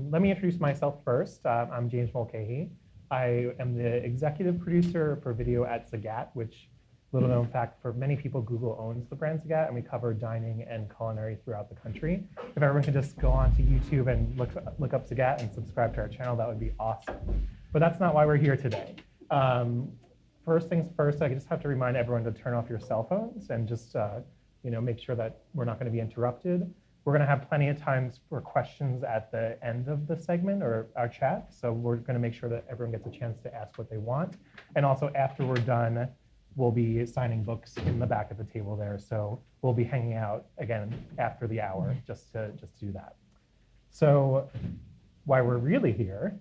Let me introduce myself first. I'm jwLKOh. I am the executive producer for video at Zagat, which, little known fact, for many people, Google owns the brand Zagat, and we cover dining and culinary throughout the country. If everyone could just go onto YouTube and look up Zagat and subscribe to our channel, that would be awesome. But that's not why we're here today. First things first, I just have to remind everyone to turn off your cell phones and just make sure that we're not going to be interrupted. We're going to have plenty of times for questions at the end of the segment or our chat. So we're going to make sure that everyone gets a chance to ask what they want. And also after we're done, we'll be signing books in the back of the table there. So we'll be hanging out again after the hour just to do that. So why we're really here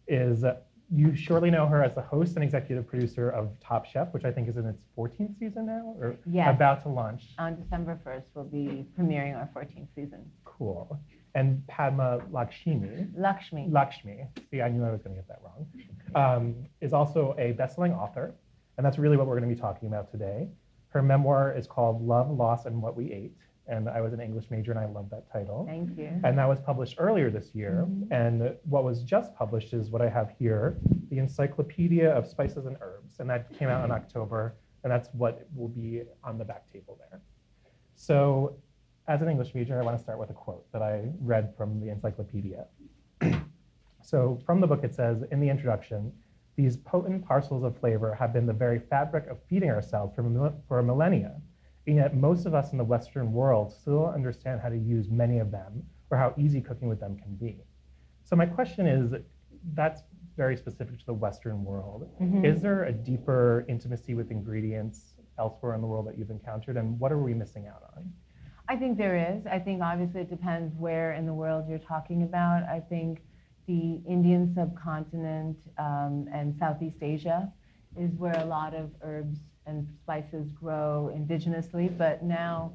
is you surely know her as the host and executive producer of Top Chef, which I think is in its 14th season now, or yes. About to launch. On December 1st, we'll be premiering our 14th season. Cool. And Padma Lakshmi. See, I knew I was going to get that wrong. Is also a best-selling author, and that's really what we're going to be talking about today. Her memoir is called Love, Loss, and What We Ate. And I was an English major, and I love that title. Thank you. And that was published earlier this year. Mm-hmm. And what was just published is what I have here, the Encyclopedia of Spices and Herbs. And that came out in October. And that's what will be on the back table there. So as an English major, I want to start with a quote that I read from the Encyclopedia. So from the book, it says, in the introduction, these potent parcels of flavor have been the very fabric of feeding ourselves for millennia. And yet most of us in the Western world still don't understand how to use many of them or how easy cooking with them can be. So my question is, that's very specific to the Western world. Mm-hmm. Is there a deeper intimacy with ingredients elsewhere in the world that you've encountered, and what are we missing out on? I think there is. I think obviously it depends where in the world you're talking about. I think the Indian subcontinent and Southeast Asia is where a lot of herbs and spices grow indigenously, but now,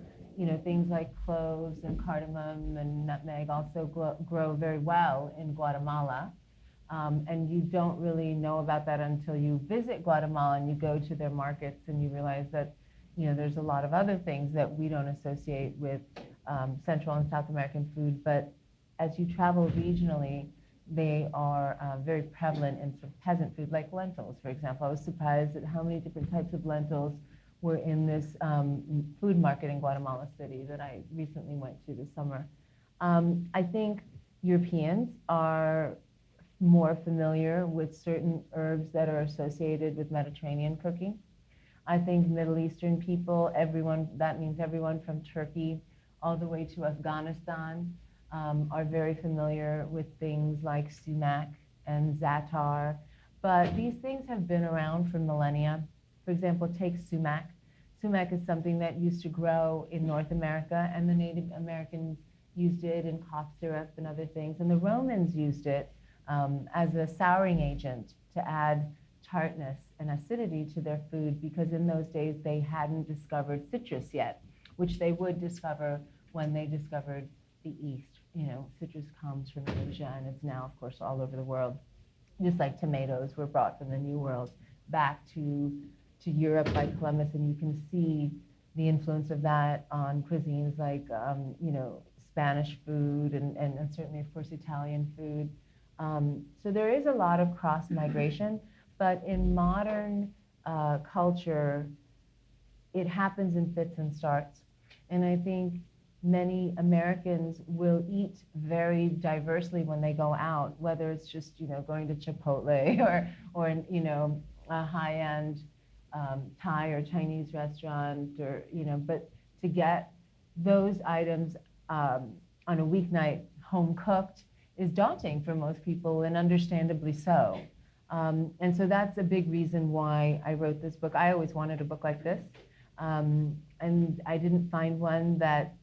things like cloves and cardamom and nutmeg also grow very well in Guatemala. And you don't really know about that until you visit Guatemala and you go to their markets and you realize that, there's a lot of other things that we don't associate with Central and South American food, but as you travel regionally, they are very prevalent in sort of peasant food, like lentils, for example. I was surprised at how many different types of lentils were in this food market in Guatemala City that I recently went to this summer. I think Europeans are more familiar with certain herbs that are associated with Mediterranean cooking. I think Middle Eastern people, that means everyone from Turkey all the way to Afghanistan, are very familiar with things like sumac and za'atar. But these things have been around for millennia. For example, take sumac. Sumac is something that used to grow in North America, and the Native Americans used it in cough syrup and other things. And the Romans used it as a souring agent to add tartness and acidity to their food, because in those days they hadn't discovered citrus yet, which they would discover when they discovered the East. Citrus comes from Asia, and it's now, of course, all over the world. Just like tomatoes were brought from the New World back to Europe by Columbus, and you can see the influence of that on cuisines like, Spanish food and certainly, of course, Italian food. So there is a lot of cross-migration, but in modern culture, it happens in fits and starts. And I think many Americans will eat very diversely when they go out, whether it's just going to Chipotle or a high-end Thai or Chinese restaurant, or but to get those items on a weeknight home cooked is daunting for most people, and understandably so. And so that's a big reason why I wrote this book. I always wanted a book like this, and I didn't find one that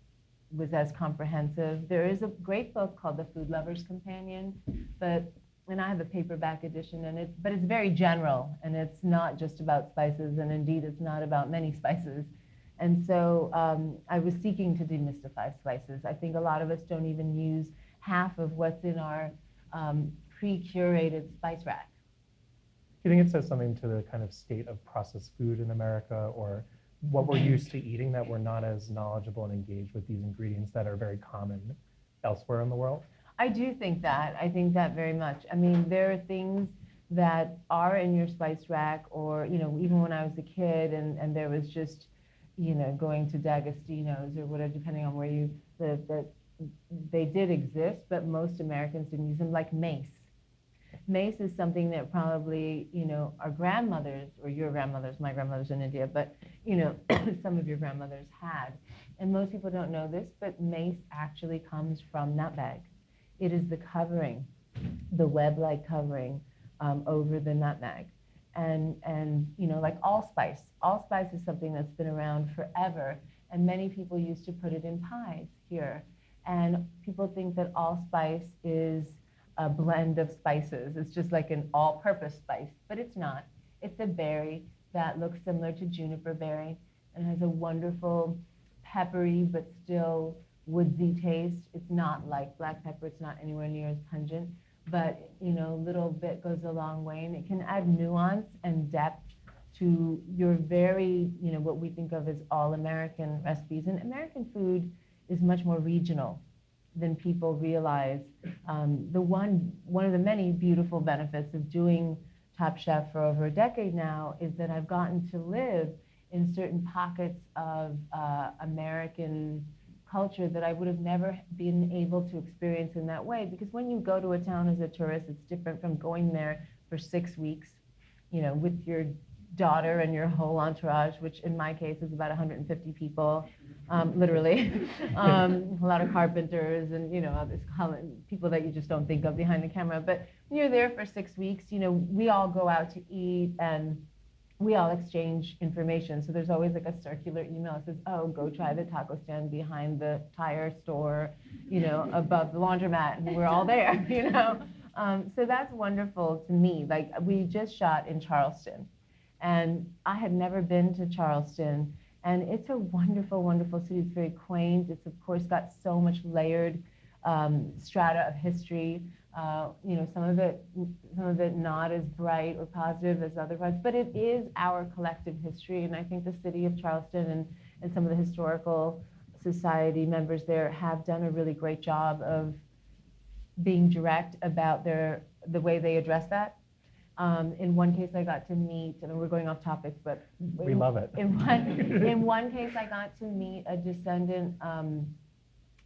was as comprehensive. There is a great book called The Food Lover's Companion, and I have a paperback edition, but it's very general, and it's not just about spices, and indeed it's not about many spices. And so I was seeking to demystify spices. I think a lot of us don't even use half of what's in our pre-curated spice rack. Do you think it says something to the kind of state of processed food in America, or what we're used to eating, that we're not as knowledgeable and engaged with these ingredients that are very common elsewhere in the world? I do think that. I think that very much. I mean, there are things that are in your spice rack, or, even when I was a kid and there was just, going to D'Agostino's or whatever, depending on where you live, that they did exist, but most Americans didn't use them, like mace. Mace is something that probably, our grandmothers, or your grandmothers, my grandmother's in India, but, some of your grandmothers had. And most people don't know this, but mace actually comes from nutmeg. It is the covering, the web-like covering over the nutmeg. And like allspice. Allspice is something that's been around forever, and many people used to put it in pies here. And people think that allspice is a blend of spices. It's just like an all-purpose spice, but it's not. It's a berry that looks similar to juniper berry and has a wonderful peppery but still woodsy taste. It's not like black pepper. It's not anywhere near as pungent, but a little bit goes a long way, and it can add nuance and depth to your very, what we think of as all American recipes. And American food is much more regional than people realize. One of the many beautiful benefits of doing Top Chef for over a decade now is that I've gotten to live in certain pockets of American culture that I would have never been able to experience in that way. Because when you go to a town as a tourist, it's different from going there for 6 weeks, with your daughter and your whole entourage, which in my case is about 150 people, literally. A lot of carpenters and, people that you just don't think of behind the camera. But when you're there for 6 weeks, we all go out to eat and we all exchange information. So there's always like a circular email that says, oh, go try the taco stand behind the tire store, above the laundromat, and we're all there, So that's wonderful to me. Like, we just shot in Charleston, and I had never been to Charleston, and it's a wonderful, wonderful city. It's very quaint. It's, of course, got so much layered strata of history. Some of it not as bright or positive as other parts, but it is our collective history. And I think the city of Charleston and some of the historical society members there have done a really great job of being direct about the way they address that. In one case, I got to meet, and we're going off topic, but we love it. In one case, I got to meet a descendant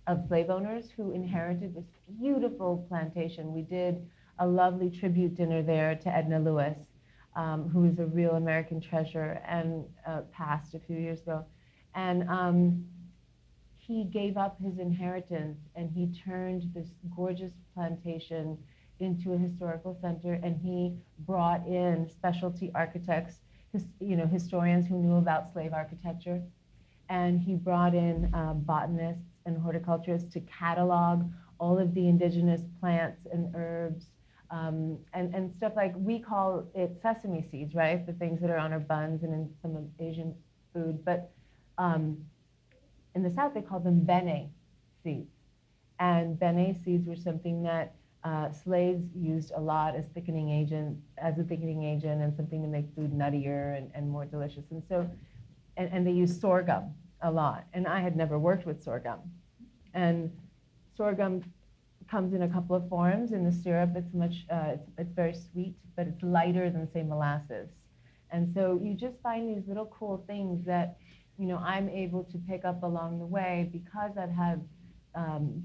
of slave owners who inherited this beautiful plantation. We did a lovely tribute dinner there to Edna Lewis, who is a real American treasure and passed a few years ago. And he gave up his inheritance, and he turned this gorgeous plantation into a historical center, and he brought in specialty architects, historians who knew about slave architecture, and he brought in botanists and horticulturists to catalog all of the indigenous plants and herbs, and stuff like, we call it sesame seeds, right? The things that are on our buns and in some of Asian food, but in the South they call them bene seeds. And bene seeds were something that slaves used a lot as a thickening agent, and something to make food nuttier and more delicious. And so, and they used sorghum a lot. And I had never worked with sorghum. And sorghum comes in a couple of forms. In the syrup, it's very sweet, but it's lighter than, say, molasses. And so you just find these little cool things that, I'm able to pick up along the way, because I've had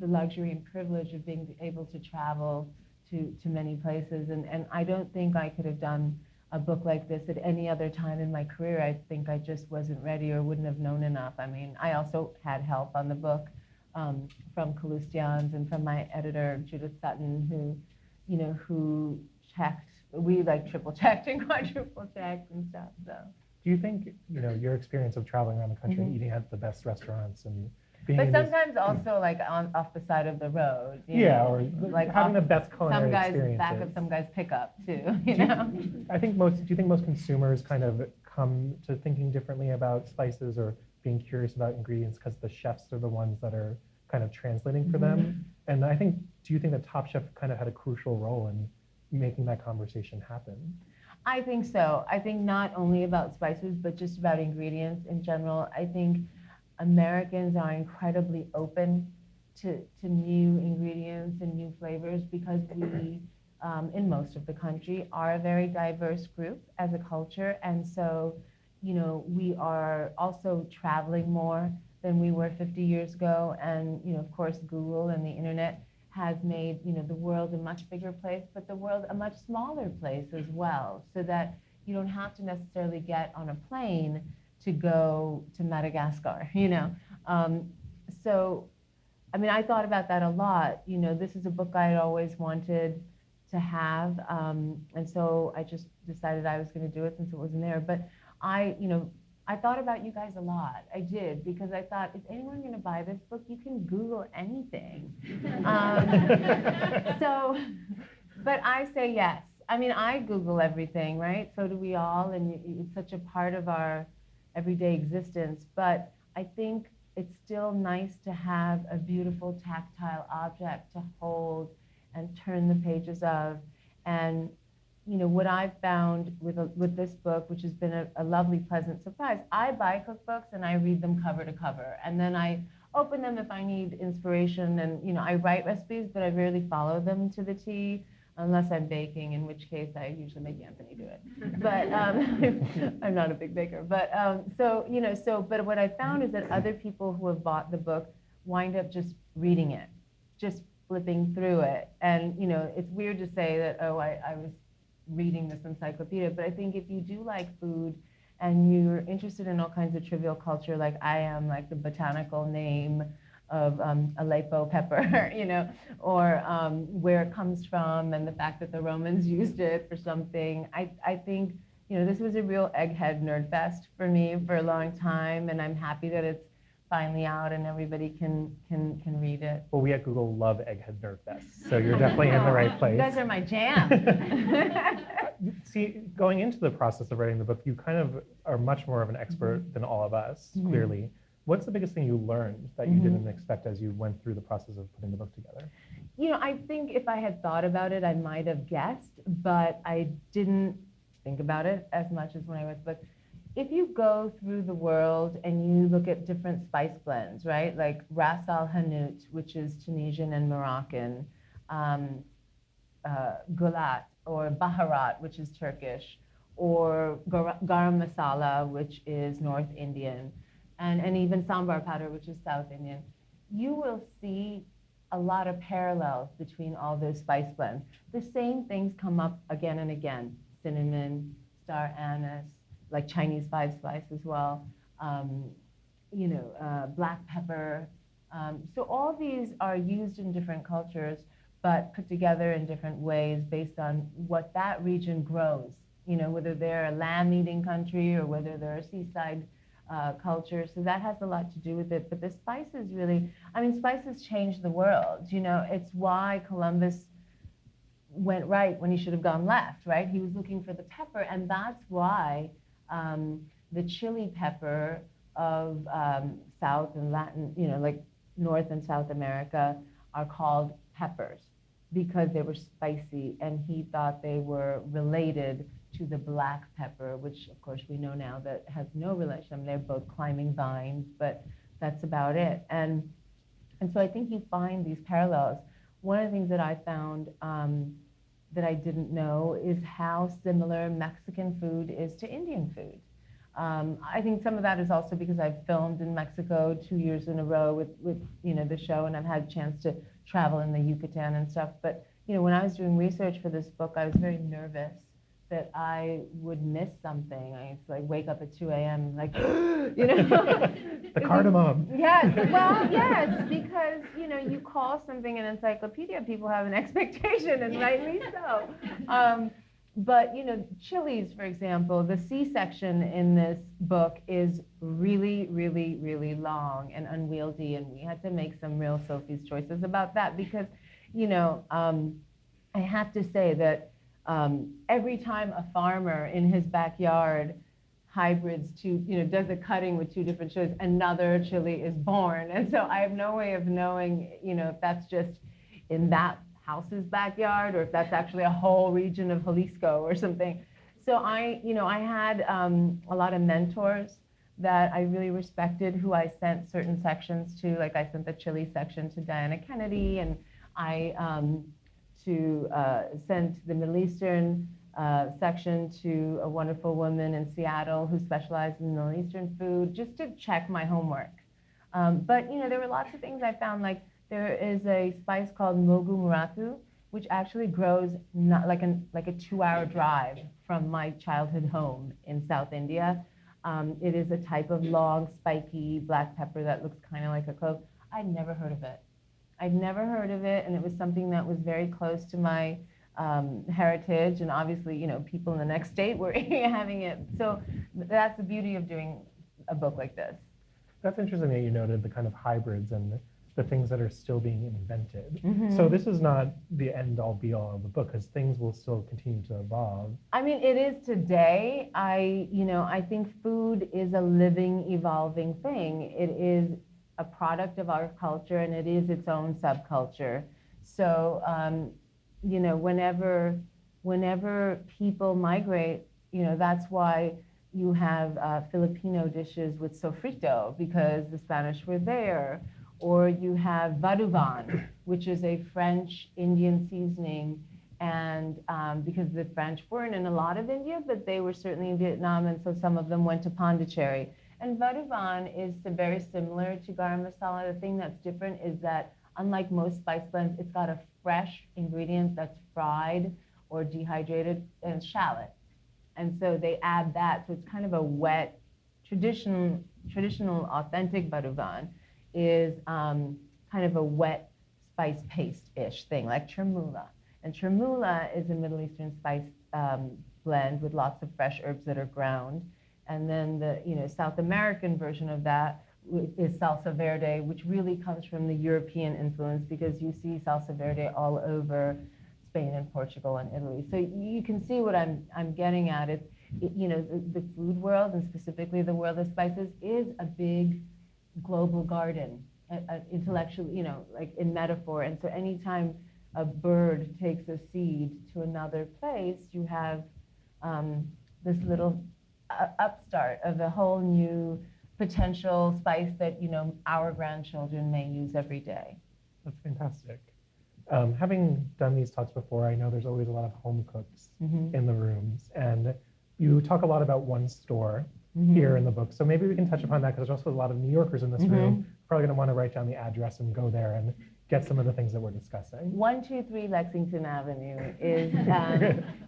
the luxury and privilege of being able to travel to many places. And I don't think I could have done a book like this at any other time in my career. I think I just wasn't ready or wouldn't have known enough. I mean, I also had help on the book from Kalustyan's and from my editor, Judith Sutton, who checked. We like triple checked and quadruple checked and stuff. So. Do you think, your experience of traveling around the country and eating at the best restaurants and being but sometimes also like off the side of the road. Or like having the best culinary experiences. Some guys back of some guys pickup too. Do you think most consumers kind of come to thinking differently about spices or being curious about ingredients because the chefs are the ones that are kind of translating for them? And do you think that Top Chef kind of had a crucial role in making that conversation happen? I think so. I think not only about spices, but just about ingredients in general. I think Americans are incredibly open to new ingredients and new flavors because we, in most of the country, are a very diverse group as a culture. And so, we are also traveling more than we were 50 years ago. And, of course, Google and the internet has made, the world a much bigger place, but the world a much smaller place as well, so that you don't have to necessarily get on a plane to go to Madagascar, So, I mean, I thought about that a lot. This is a book I had always wanted to have, and so I just decided I was going to do it since it wasn't there. But I thought about you guys a lot. I did, because I thought, is anyone going to buy this book? You can Google anything. But I say yes. I mean, I Google everything, right? So do we all, and it's such a part of our everyday existence. But I think it's still nice to have a beautiful tactile object to hold and turn the pages of. And what I've found with this book, which has been a lovely, pleasant surprise, I buy cookbooks and I read them cover to cover. And then I open them if I need inspiration. And I write recipes, but I rarely follow them to the T, unless I'm baking, in which case I usually make Anthony do it. But I'm not a big baker. But but what I found is that other people who have bought the book wind up just reading it, just flipping through it. And it's weird to say that, oh, I was reading this encyclopedia, but I think if you do like food and you're interested in all kinds of trivial culture, like I am, like the botanical name of Aleppo pepper, or where it comes from and the fact that the Romans used it for something, I think this was a real egghead nerd fest for me for a long time, and I'm happy that it's finally out and everybody can read it. Well, we at Google love Egghead Nerd Fest, so you're definitely in the right place. You guys are my jam. See, going into the process of writing the book, you kind of are much more of an expert than all of us, clearly. What's the biggest thing you learned that you didn't expect as you went through the process of putting the book together? I think if I had thought about it, I might have guessed, but I didn't think about it as much as when I wrote the book. If you go through the world and you look at different spice blends, right? Like Ras Al Hanout, which is Tunisian and Moroccan, Gulat, or Baharat, which is Turkish, or Garam Masala, which is North Indian, and even Sambar powder, which is South Indian, you will see a lot of parallels between all those spice blends. The same things come up again and again: cinnamon, star anise, like Chinese five spice as well, black pepper. So all these are used in different cultures, but put together in different ways based on what that region grows. Whether they're a lamb-eating country or whether they're a seaside culture. So that has a lot to do with it. But the spices really, spices change the world. It's why Columbus went right when he should have gone left, right? He was looking for the pepper, and that's why the chili pepper of South and Latin, like North and South America, are called peppers, because they were spicy, and he thought they were related to the black pepper, which of course we know now that has no relation. They're both climbing vines, but that's about it. And so I think you find these parallels. One of the things that I found that I didn't know is how similar Mexican food is to Indian food. I think some of that is also because I've filmed in Mexico 2 years in a row with the show, and I've had a chance to travel in the Yucatan and stuff. But when I was doing research for this book, I was very nervous that I would miss something. I used to wake up at 2 a.m. like, The cardamom. Yes, well, yes, because you call something an encyclopedia, people have an expectation, and rightly so. But chilies, for example, the C section in this book is really, really, really long and unwieldy, and we had to make some real Sophie's choices about that because, I have to say that every time a farmer in his backyard hybrids does a cutting with two different chilies, another chili is born, and so I have no way of knowing, if that's just in that house's backyard, or if that's actually a whole region of Jalisco or something. So I had a lot of mentors that I really respected, who I sent certain sections to. Like I sent the chili section to Diana Kennedy, and I sent the Middle Eastern section to a wonderful woman in Seattle who specialized in Middle Eastern food, just to check my homework. But there were lots of things I found, like there is a spice called mogu muratu, which actually grows not like a 2-hour drive from my childhood home in South India. It is a type of long, spiky black pepper that looks kind of like a clove. I'd never heard of it. I'd never heard of it, and it was something that was very close to my heritage, and obviously, people in the next state were having it. So that's the beauty of doing a book like this. That's interesting that you noted the kind of hybrids and the things that are still being invented. Mm-hmm. So this is not the end-all be-all of the book, because things will still continue to evolve. I mean, it is today. I think food is a living, evolving thing. It is a product of our culture, and it is its own subculture. So, whenever people migrate, that's why you have Filipino dishes with sofrito, because the Spanish were there. Or you have vaduvan, which is a French Indian seasoning, and because the French weren't in a lot of India, but they were certainly in Vietnam, and so some of them went to Pondicherry. And vaduvan is very similar to garam masala. The thing that's different is that, unlike most spice blends, it's got a fresh ingredient that's fried or dehydrated, and shallot. And so they add that, so it's kind of a wet, traditional authentic vaduvan is kind of a wet spice paste-ish thing, like chermoula. And chermoula is a Middle Eastern spice blend with lots of fresh herbs that are ground. And then the South American version of that is salsa verde, which really comes from the European influence, because you see salsa verde all over Spain and Portugal and Italy. So you can see what I'm getting at. The food world, and specifically the world of spices, is a big global garden, intellectually, like in metaphor. And so anytime a bird takes a seed to another place, you have this little upstart of a whole new potential spice that our grandchildren may use every day. That's fantastic. Having done these talks before, I know there's always a lot of home cooks in the rooms, and you talk a lot about one store here in the book. So maybe we can touch upon that, because there's also a lot of New Yorkers in this room. Probably going to want to write down the address and go there and get some of the things that we're discussing. 123 Lexington Avenue is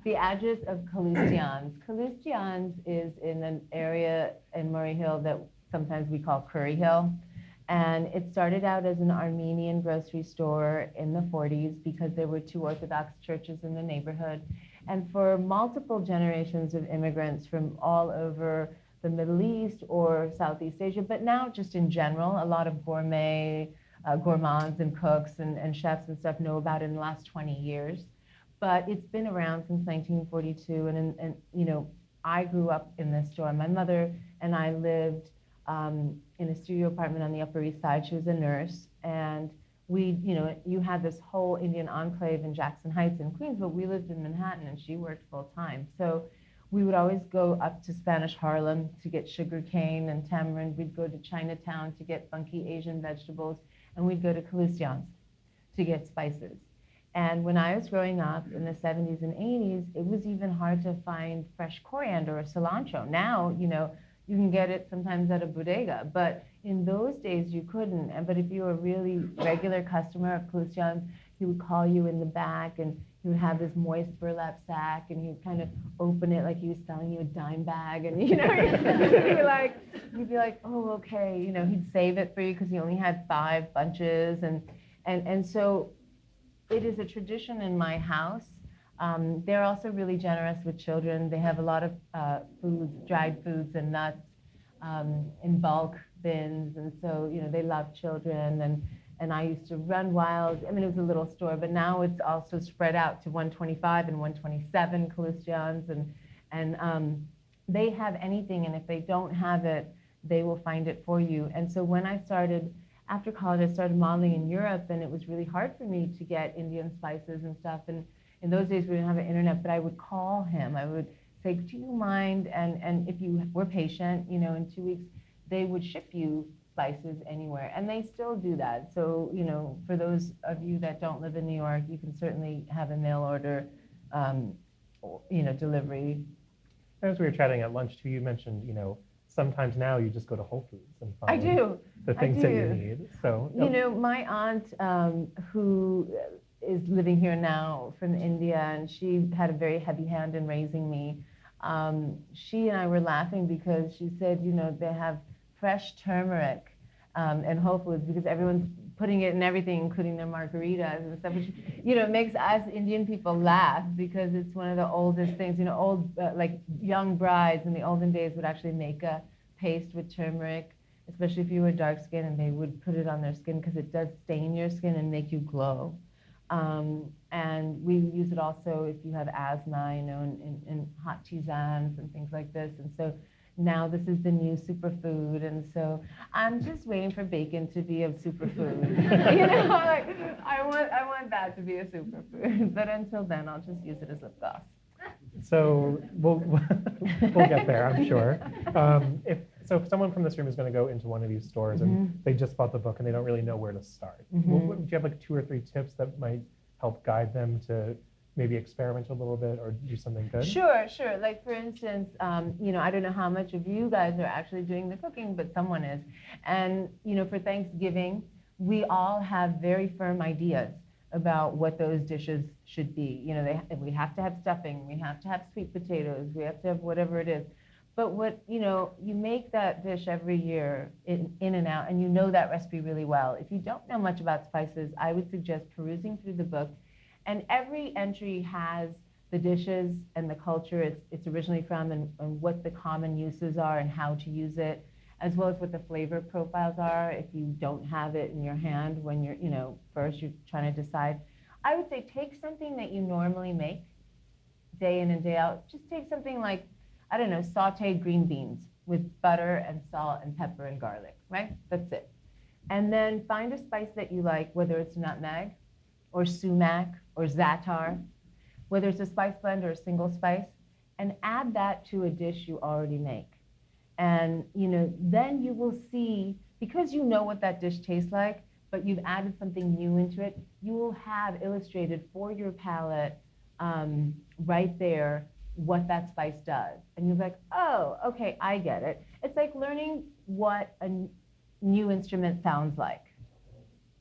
the address of Kalustyan's. Kalustyan's is in an area in Murray Hill that sometimes we call Curry Hill. And it started out as an Armenian grocery store in the 40s, because there were 2 Orthodox churches in the neighborhood. And for multiple generations of immigrants from all over the Middle East or Southeast Asia, but now just in general, a lot of gourmands and cooks and chefs and stuff know about it in the last 20 years. But it's been around since 1942, and I grew up in this store. My mother and I lived in a studio apartment on the Upper East Side. She was a nurse, and you had this whole Indian enclave in Jackson Heights in Queens, but we lived in Manhattan, and she worked full time. So we would always go up to Spanish Harlem to get sugar cane and tamarind. We'd go to Chinatown to get funky Asian vegetables, and we'd go to Kalustyan's to get spices. And when I was growing up in the 70s and 80s, it was even hard to find fresh coriander or cilantro. Now, you can get it sometimes at a bodega, but in those days you couldn't. But if you were a really regular customer of Kalustyan's, he would call you in the back, and he would have this moist burlap sack, and he would kind of open it like he was selling you a dime bag, and you'd be like, oh, okay, he'd save it for you because he only had 5 bunches, and so it is a tradition in my house. They're also really generous with children. They have a lot of foods, dried foods and nuts in bulk bins, and so they love children, and I used to run wild. I mean, it was a little store, but now it's also spread out to 125 and 127 Kalustyan's, and they have anything, and if they don't have it, they will find it for you. And so when I started, after college, I started modeling in Europe, and it was really hard for me to get Indian spices and stuff, and in those days we didn't have an internet, but I would call him. I would say, do you mind? And if you were patient, you know, in 2 weeks, they would ship you spices anywhere, and they still do that. So, you know, for those of you that don't live in New York, you can certainly have a mail order, you know, delivery. As we were chatting at lunch too, you mentioned, you know, sometimes now you just go to Whole Foods and find the things that you need. So, you know, my aunt, who is living here now from India, and she had a very heavy hand in raising me. She and I were laughing because she said, you know, they have fresh turmeric in Whole Foods because everyone's putting it in everything, including their margaritas and stuff, which, you know, makes us Indian people laugh because it's one of the oldest things. You know, old, like young brides in the olden days would actually make a paste with turmeric, especially if you were dark skinned, and they would put it on their skin because it does stain your skin and make you glow. And we use it also if you have asthma, you know, in hot tisanes and things like this. And so now this is the new superfood, and so I'm just waiting for bacon to be a superfood. You know, like I want that to be a superfood, but until then, I'll just use it as lip gloss. So we'll get there, I'm sure. If someone from this room is going to go into one of these stores and they just bought the book and they don't really know where to start, do you have like 2 or 3 tips that might help guide them to maybe experiment a little bit or do something good? Sure. Like for instance, you know, I don't know how much of you guys are actually doing the cooking, but someone is. And, you know, for Thanksgiving, we all have very firm ideas about what those dishes should be. You know, we have to have stuffing, we have to have sweet potatoes, we have to have whatever it is. But what, you know, you make that dish every year in and out, and you know that recipe really well. If you don't know much about spices, I would suggest perusing through the book. And every entry has the dishes and the culture it's originally from and what the common uses are and how to use it, as well as what the flavor profiles are if you don't have it in your hand when you're, you know, first you're trying to decide. I would say take something that you normally make day in and day out. Just take something like, I don't know, sauteed green beans with butter and salt and pepper and garlic, right? That's it. And then find a spice that you like, whether it's nutmeg or sumac or za'atar, whether it's a spice blend or a single spice, and add that to a dish you already make. And, you know, then you will see, because you know what that dish tastes like, but you've added something new into it, you will have illustrated for your palate right there what that spice does. And you're like, oh, okay, I get it. It's like learning what a new instrument sounds like,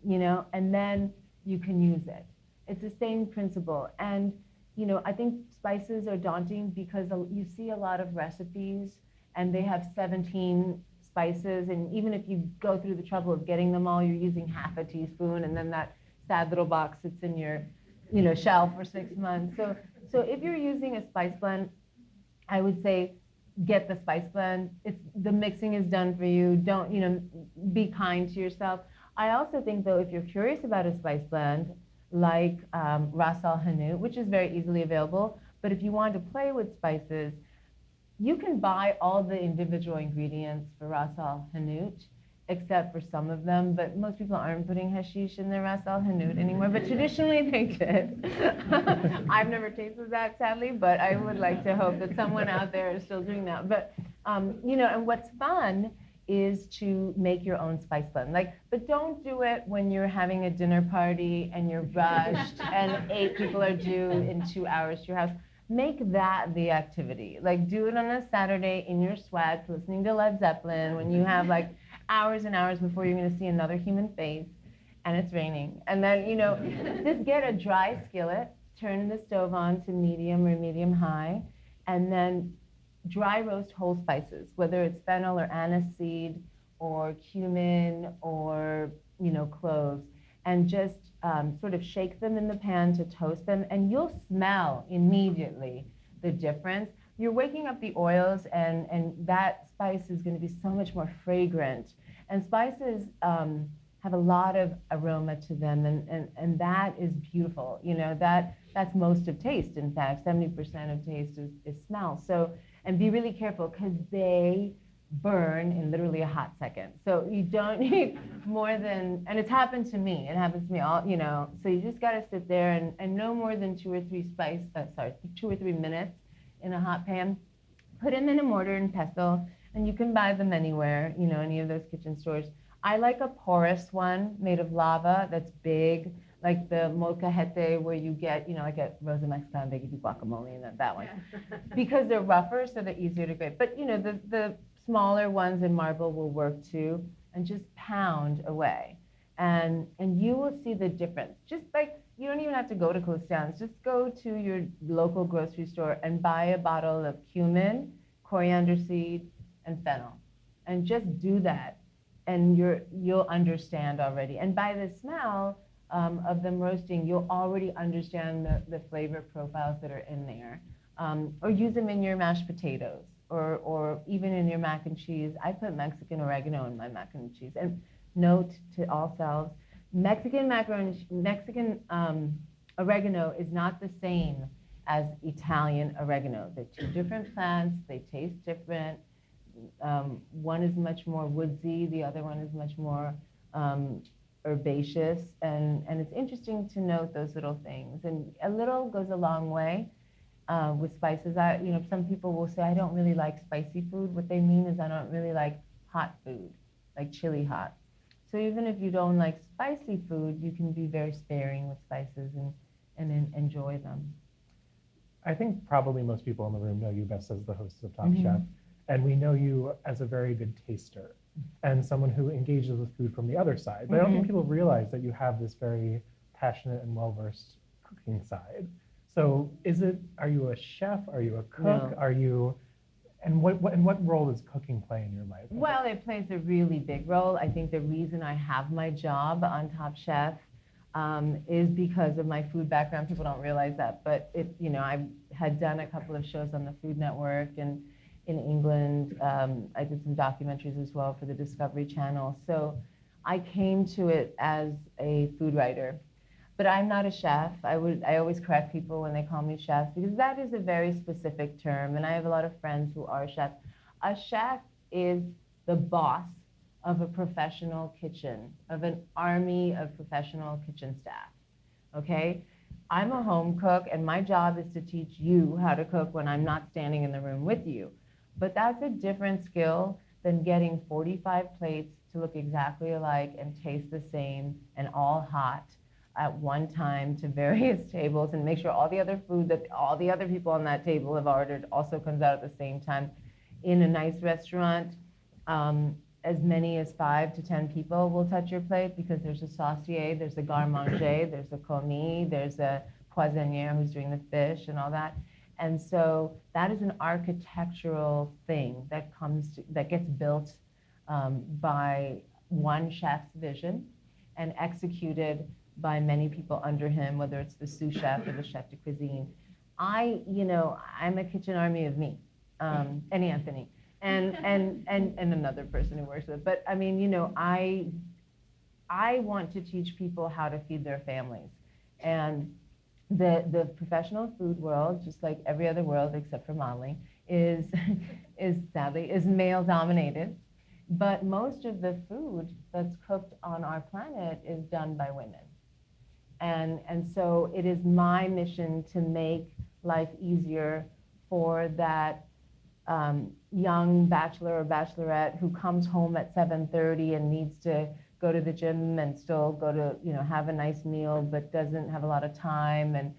you know, and then you can use it. It's the same principle. And, you know, I think spices are daunting because you see a lot of recipes and they have 17 spices. And even if you go through the trouble of getting them all, you're using half a teaspoon, and then that sad little box sits in your, you know, shelf for 6 months. So if you're using a spice blend, I would say get the spice blend. The mixing is done for you. Don't, you know, be kind to yourself. I also think, though, if you're curious about a spice blend, like Ras Al Hanout, which is very easily available, but if you want to play with spices, you can buy all the individual ingredients for Ras Al Hanout, except for some of them, but most people aren't putting hashish in their Ras Al Hanout anymore, but traditionally they did. I've never tasted that, sadly, but I would like to hope that someone out there is still doing that. But, you know, and what's fun is to make your own spice blend. Like, but don't do it when you're having a dinner party and you're rushed and 8 people are due in 2 hours to your house. Make that the activity. Like, do it on a Saturday in your sweats, listening to Led Zeppelin, when you have like hours and hours before you're going to see another human face and it's raining. And then, you know, just get a dry skillet, turn the stove on to medium or medium high, and then dry roast whole spices, whether it's fennel or anise seed or cumin or, you know, cloves, and just sort of shake them in the pan to toast them, and you'll smell immediately the difference. You're waking up the oils, and that spice is going to be so much more fragrant. And spices have a lot of aroma to them, and that is beautiful. You know, that's most of taste. In fact, 70% of taste is smell. So, and be really careful because they burn in literally a hot second. So you don't need more than, and it's happened to me. It happens to me all, you know. So you just got to sit there and no more than 2 or 3 minutes in a hot pan, put them in a mortar and pestle, and you can buy them anywhere, you know, any of those kitchen stores. I like a porous one made of lava that's big, like the molcajete where you get, you know, like at Rosa Mexican, they give you guacamole and that one. Yeah. Because they're rougher, so they're easier to grate. But, you know, the smaller ones in marble will work too, and just pound away. And you will see the difference. Just like, you don't even have to go to Kalustyan. Just go to your local grocery store and buy a bottle of cumin, coriander seed, and fennel. And just do that, and you'll understand already. And by the smell of them roasting, you'll already understand the flavor profiles that are in there. Or use them in your mashed potatoes, or even in your mac and cheese. I put Mexican oregano in my mac and cheese. And note to all selves, Mexican oregano is not the same as Italian oregano. They're two different plants. They taste different. One is much more woodsy. The other one is much more herbaceous. And it's interesting to note those little things. And a little goes a long way with spices. You know, some people will say, I don't really like spicy food. What they mean is I don't really like hot food, like chili hot. So even if you don't like spicy food, you can be very sparing with spices and enjoy them. I think probably most people in the room know you best as the host of Top Chef, and we know you as a very good taster and someone who engages with food from the other side. But I don't think people realize that you have this very passionate and well-versed cooking side. So are you a chef? Are you a cook? No. Are you... And what role does cooking play in your life? Well, it plays a really big role. I think the reason I have my job on Top Chef is because of my food background. People don't realize that, but you know, I had done a couple of shows on the Food Network and in England. I did some documentaries as well for the Discovery Channel. So I came to it as a food writer. But I'm not a chef. I always correct people when they call me chef, because that is a very specific term, and I have a lot of friends who are chefs. A chef is the boss of a professional kitchen, of an army of professional kitchen staff, okay? I'm a home cook, and my job is to teach you how to cook when I'm not standing in the room with you. But that's a different skill than getting 45 plates to look exactly alike and taste the same and all hot at one time to various tables, and make sure all the other food that all the other people on that table have ordered also comes out at the same time. In a nice restaurant, as many as 5 to 10 people will touch your plate, because there's a saucier, there's a garde-manger, there's a commis, there's a poissonnière who's doing the fish and all that. And so that is an architectural thing that gets built by one chef's vision and executed by many people under him, whether it's the sous chef or the chef de cuisine. You know, I'm a kitchen army of me, and Anthony, and another person who works with. But I mean, you know, I want to teach people how to feed their families, and the professional food world, just like every other world except for modeling, is sadly male dominated. But most of the food that's cooked on our planet is done by women. And so it is my mission to make life easier for that young bachelor or bachelorette who comes home at 7:30 and needs to go to the gym and still go to, you know, have a nice meal, but doesn't have a lot of time and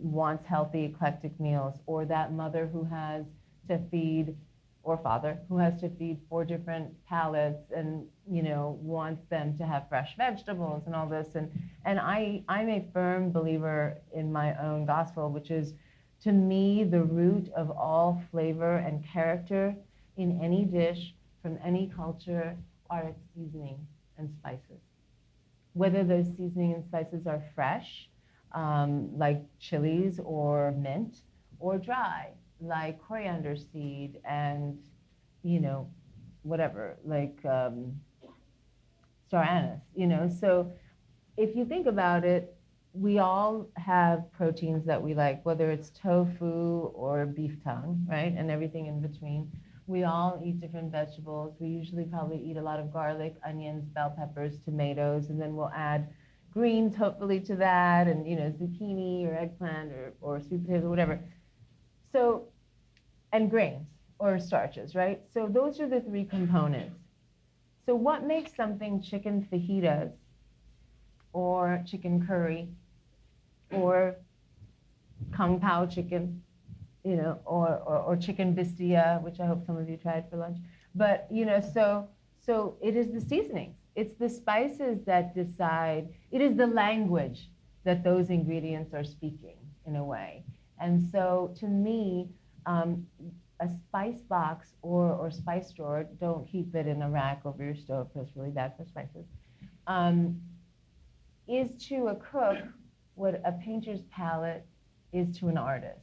wants healthy, eclectic meals, or that mother who has to feed, or father who has to feed 4 different palates and, you know, wants them to have fresh vegetables and all this. And I'm a firm believer in my own gospel, which is, to me, the root of all flavor and character in any dish from any culture are its seasoning and spices. Whether those seasoning and spices are fresh, like chilies or mint, or dry, like coriander seed and, you know, whatever, like star anise, you know. So if you think about it, we all have proteins that we like, whether it's tofu or beef tongue, right, and everything in between. We all eat different vegetables. We usually probably eat a lot of garlic, onions, bell peppers, tomatoes, and then we'll add greens, hopefully, to that, and, you know, zucchini or eggplant or sweet potato, whatever. So and grains or starches, right? So those are the three components. So what makes something chicken fajitas or chicken curry or kung pao chicken, you know, or chicken bistia, which I hope some of you tried for lunch. But, you know, so it is the seasonings. It's the spices that decide. It is the language that those ingredients are speaking in a way. And so to me, a spice box or spice drawer, don't keep it in a rack over your stove because it's really bad for spices, is to a cook what a painter's palette is to an artist.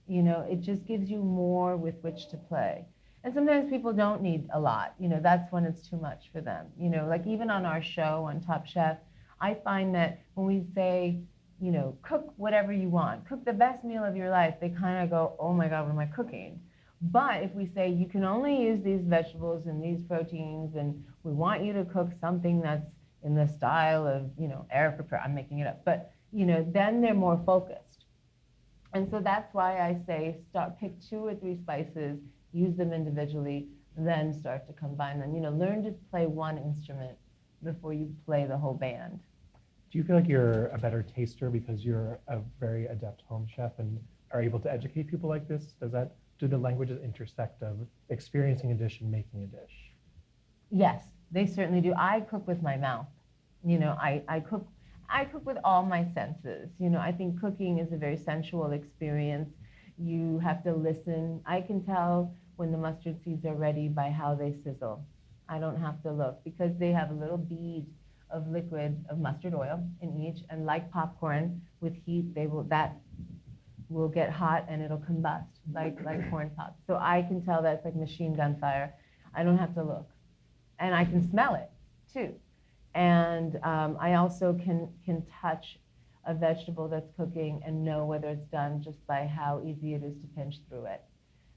You know, it just gives you more with which to play. And sometimes people don't need a lot. You know, that's when it's too much for them. You know, like even on our show on Top Chef, I find that when we say, you know, cook whatever you want, cook the best meal of your life, they kind of go, oh my God, what am I cooking? But if we say you can only use these vegetables and these proteins, and we want you to cook something that's in the style of, you know, air prepare, I'm making it up, but, you know, then they're more focused. And so that's why I say pick 2 or 3 spices, use them individually, then start to combine them. You know, learn to play one instrument before you play the whole band. Do you feel like you're a better taster because you're a very adept home chef and are able to educate people like this? Do the languages intersect of experiencing a dish and making a dish? Yes, they certainly do. I cook with my mouth. You know, I cook with all my senses. You know, I think cooking is a very sensual experience. You have to listen. I can tell when the mustard seeds are ready by how they sizzle. I don't have to look because they have a little bead of liquid of mustard oil in each, and like popcorn with heat, that will get hot and it'll combust like corn pops. So I can tell that's like machine gun fire. I don't have to look. And I can smell it too. And I also can touch a vegetable that's cooking and know whether it's done just by how easy it is to pinch through it.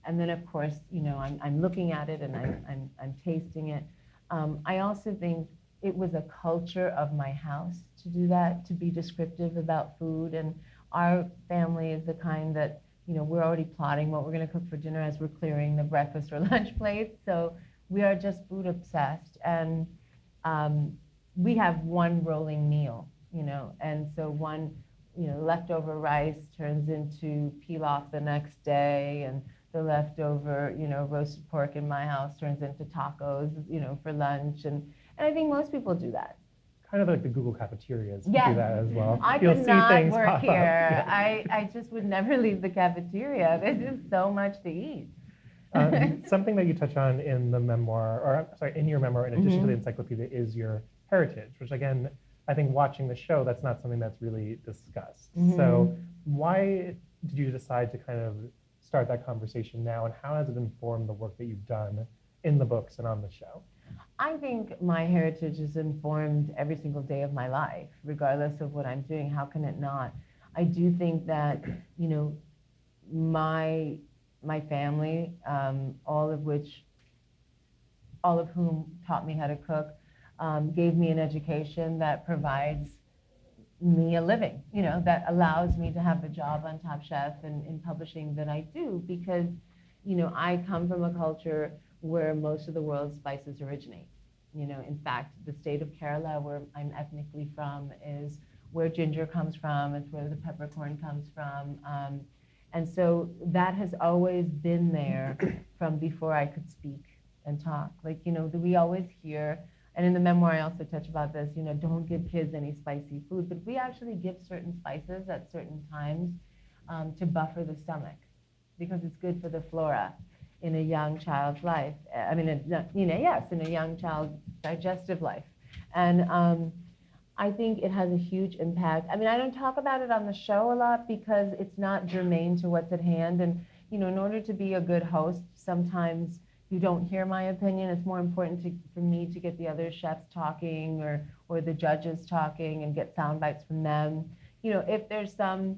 And then of course, you know, I'm looking at it and I'm tasting it. I also think it was a culture of my house to do that, to be descriptive about food. And our family is the kind that, you know, we're already plotting what we're going to cook for dinner as we're clearing the breakfast or lunch plates. So we are just food obsessed. And we have one rolling meal, you know, and so one, you know, leftover rice turns into pilaf the next day, and the leftover, you know, roasted pork in my house turns into tacos, you know, for lunch. And I think most people do that. Kind of like the Google cafeterias Yes. do that as well. I You'll could see not things work pop here. up. Yeah. I just would never leave the cafeteria. There's just so much to eat. Something that you touch on in the memoir, or sorry, in your memoir, in addition to the encyclopedia, is your heritage, which again, I think watching the show, that's not something that's really discussed. So why did you decide to kind of start that conversation now, and how has it informed the work that you've done in the books and on the show? I think my heritage is informed every single day of my life, regardless of what I'm doing. How can it not? I do think that, you know, my family, all of whom taught me how to cook, gave me an education that provides me a living, you know, that allows me to have a job on Top Chef and in publishing that I do, because, you know, I come from a culture where most of the world's spices originate. You know, in fact, the state of Kerala, where I'm ethnically from, is where ginger comes from. It's where the peppercorn comes from. And so that has always been there from before I could speak and talk. Like, you know, we always hear, and in the memoir I also touch about this, you know, don't give kids any spicy food, but we actually give certain spices at certain times to buffer the stomach, because it's good for the flora in a young child's life. I mean, you know, yes, in a young child's digestive life. And I think it has a huge impact. I mean, I don't talk about it on the show a lot because it's not germane to what's at hand. And, you know, in order to be a good host, sometimes you don't hear my opinion. It's more important for me to get the other chefs talking or the judges talking and get sound bites from them. You know, if there's some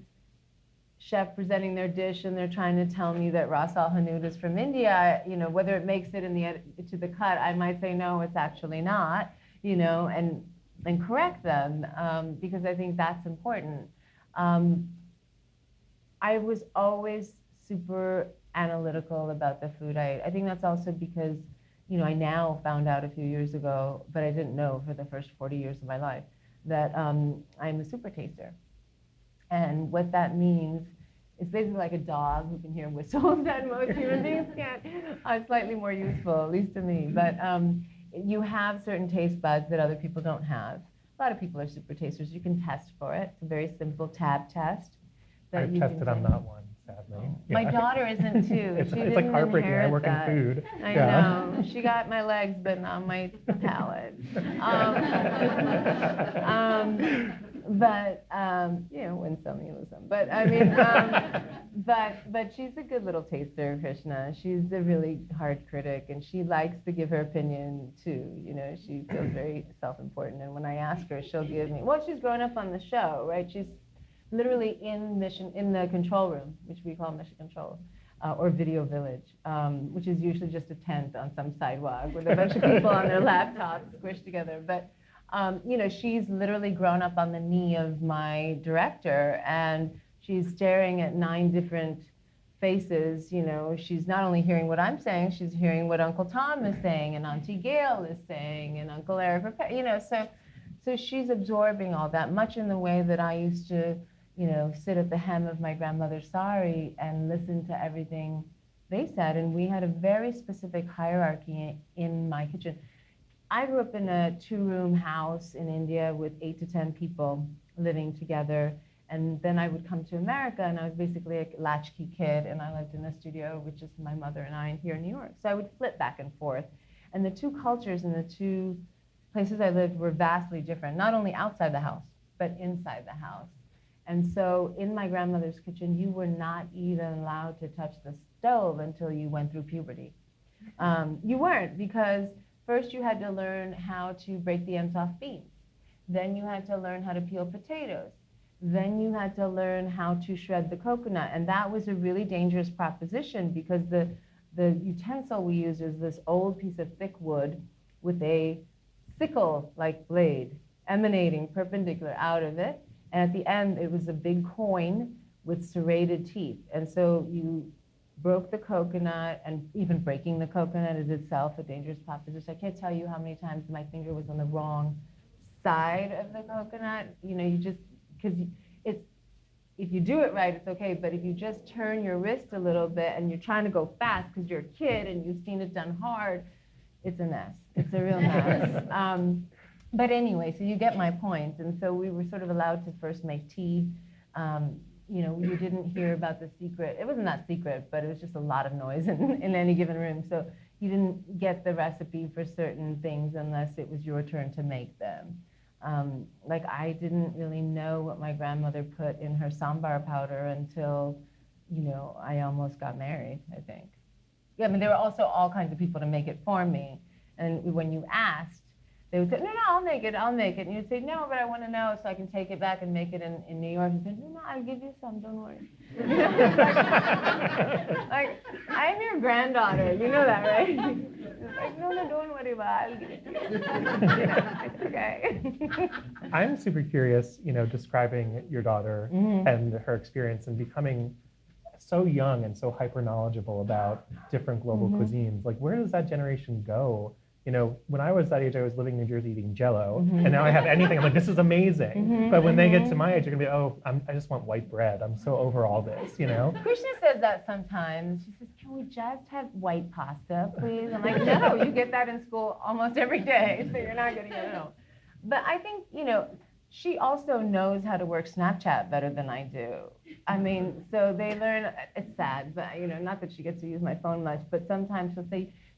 chef presenting their dish and they're trying to tell me that Ras Al Hanout is from India, you know, whether it makes it to the cut, I might say, no, it's actually not, you know, and correct them, because I think that's important. I was always super analytical about the food I eat. I think that's also because, I now found out a few years ago, but I didn't know for the first 40 years of my life, that I'm a super taster. And what that means, it's basically like a dog who can hear whistles that most human beings can't. It's slightly more useful, at least to me. But you have certain taste buds that other people don't have. A lot of people are super tasters. You can test for it. It's a very simple tab test. I've tested, I'm not one, sadly. Yeah. My daughter isn't too. It's like heartbreaking. I work in food. I know. She got my legs, but not my palate. Win some, you lose some. But I mean, but she's a good little taster, Krishna. She's a really hard critic, and she likes to give her opinion too. She feels very self-important, and when I ask her, she'll give me. Well, she's grown up on the show, right? She's literally in the control room, which we call Mission Control, or Video Village, which is usually just a tent on some sidewalk with a bunch of people on their laptops squished together. But she's literally grown up on the knee of my director, and she's staring at 9 different faces. She's not only hearing what I'm saying, she's hearing what Uncle Tom is saying, and Auntie Gail is saying, and Uncle Eric. So she's absorbing all that, much in the way that I used to, sit at the hem of my grandmother's sari and listen to everything they said. And we had a very specific hierarchy in my kitchen. I grew up in a 2-room house in India with 8 to 10 people living together. And then I would come to America, and I was basically a latchkey kid, and I lived in a studio with just my mother and I here in New York. So I would flip back and forth. And the 2 cultures and the 2 places I lived were vastly different, not only outside the house, but inside the house. And so in my grandmother's kitchen, you were not even allowed to touch the stove until you went through puberty. You weren't, because first you had to learn how to break the ends off beans. Then you had to learn how to peel potatoes. Then you had to learn how to shred the coconut. And that was a really dangerous proposition, because the utensil we used is this old piece of thick wood with a sickle-like blade emanating perpendicular out of it. And at the end, it was a big coin with serrated teeth. And so you broke the coconut, and even breaking the coconut is itself a dangerous proposition. I can't tell you how many times my finger was on the wrong side of the coconut. Because if you do it right, it's okay. But if you just turn your wrist a little bit and you're trying to go fast because you're a kid and you've seen it done hard, it's a mess. It's a real mess. But anyway, so you get my point. And so we were sort of allowed to first make tea. You didn't hear about the secret. It wasn't that secret, but it was just a lot of noise in any given room. So you didn't get the recipe for certain things unless it was your turn to make them. Like I didn't really know what my grandmother put in her sambar powder until, I almost got married, I think. Yeah, I mean, there were also all kinds of people to make it for me. And when you asked, they would say, no, I'll make it. And you'd say, no, but I want to know so I can take it back and make it in New York. And say, no, I'll give you some, don't worry. like, I'm your granddaughter, you know that, right? It's like, no, don't worry about it, I'll give it to you. Okay. I'm super curious, describing your daughter and her experience and becoming so young and so hyper knowledgeable about different global cuisines. Like, where does that generation go? When I was that age, I was living in New Jersey eating jwLKOh, and now I have anything. I'm like, this is amazing. But when they get to my age, they're gonna be, I just want white bread. I'm so over all this, Krishna says that sometimes. She says, can we just have white pasta, please? I'm like, no, you get that in school almost every day, so you're not getting it at home. But I think, she also knows how to work Snapchat better than I do. I mean, so they learn, it's sad, but not that she gets to use my phone much, but sometimes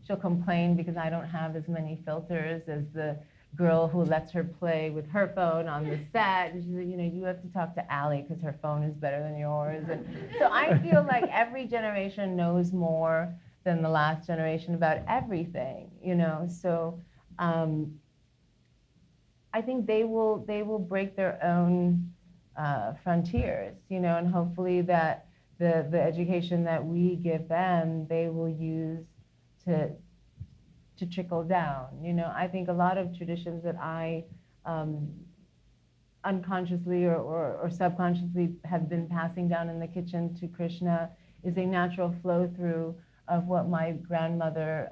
she'll complain because I don't have as many filters as the girl who lets her play with her phone on the set. And she said, you have to talk to Allie because her phone is better than yours. And so I feel like every generation knows more than the last generation about everything, So I think they will break their own frontiers, and hopefully that the education that we give them, they will use to trickle down. I think a lot of traditions that I unconsciously or subconsciously have been passing down in the kitchen to Krishna is a natural flow through of what my grandmother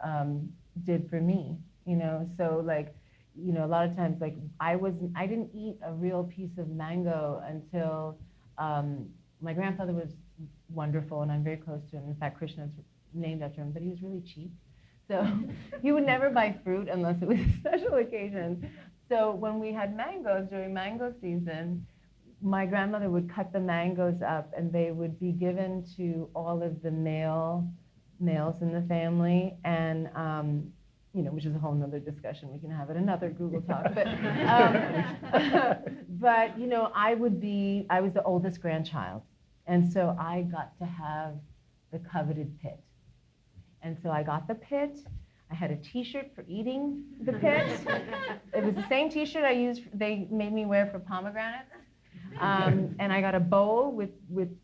did for me, you know? So like, you know, a lot of times, like I didn't eat a real piece of mango until my grandfather was wonderful, and I'm very close to him. In fact, Krishna's named after him, but he was really cheap. So he would never buy fruit unless it was a special occasion. So when we had mangoes during mango season, my grandmother would cut the mangoes up, and they would be given to all of the males in the family, and you know, which is a whole nother discussion. We can have it another Google talk. But, but you know, I was the oldest grandchild, and so I got to have the coveted pit. And so I got the pit. I had a T-shirt for eating the pit. It was the same T-shirt they made me wear for pomegranates. And I got a bowl with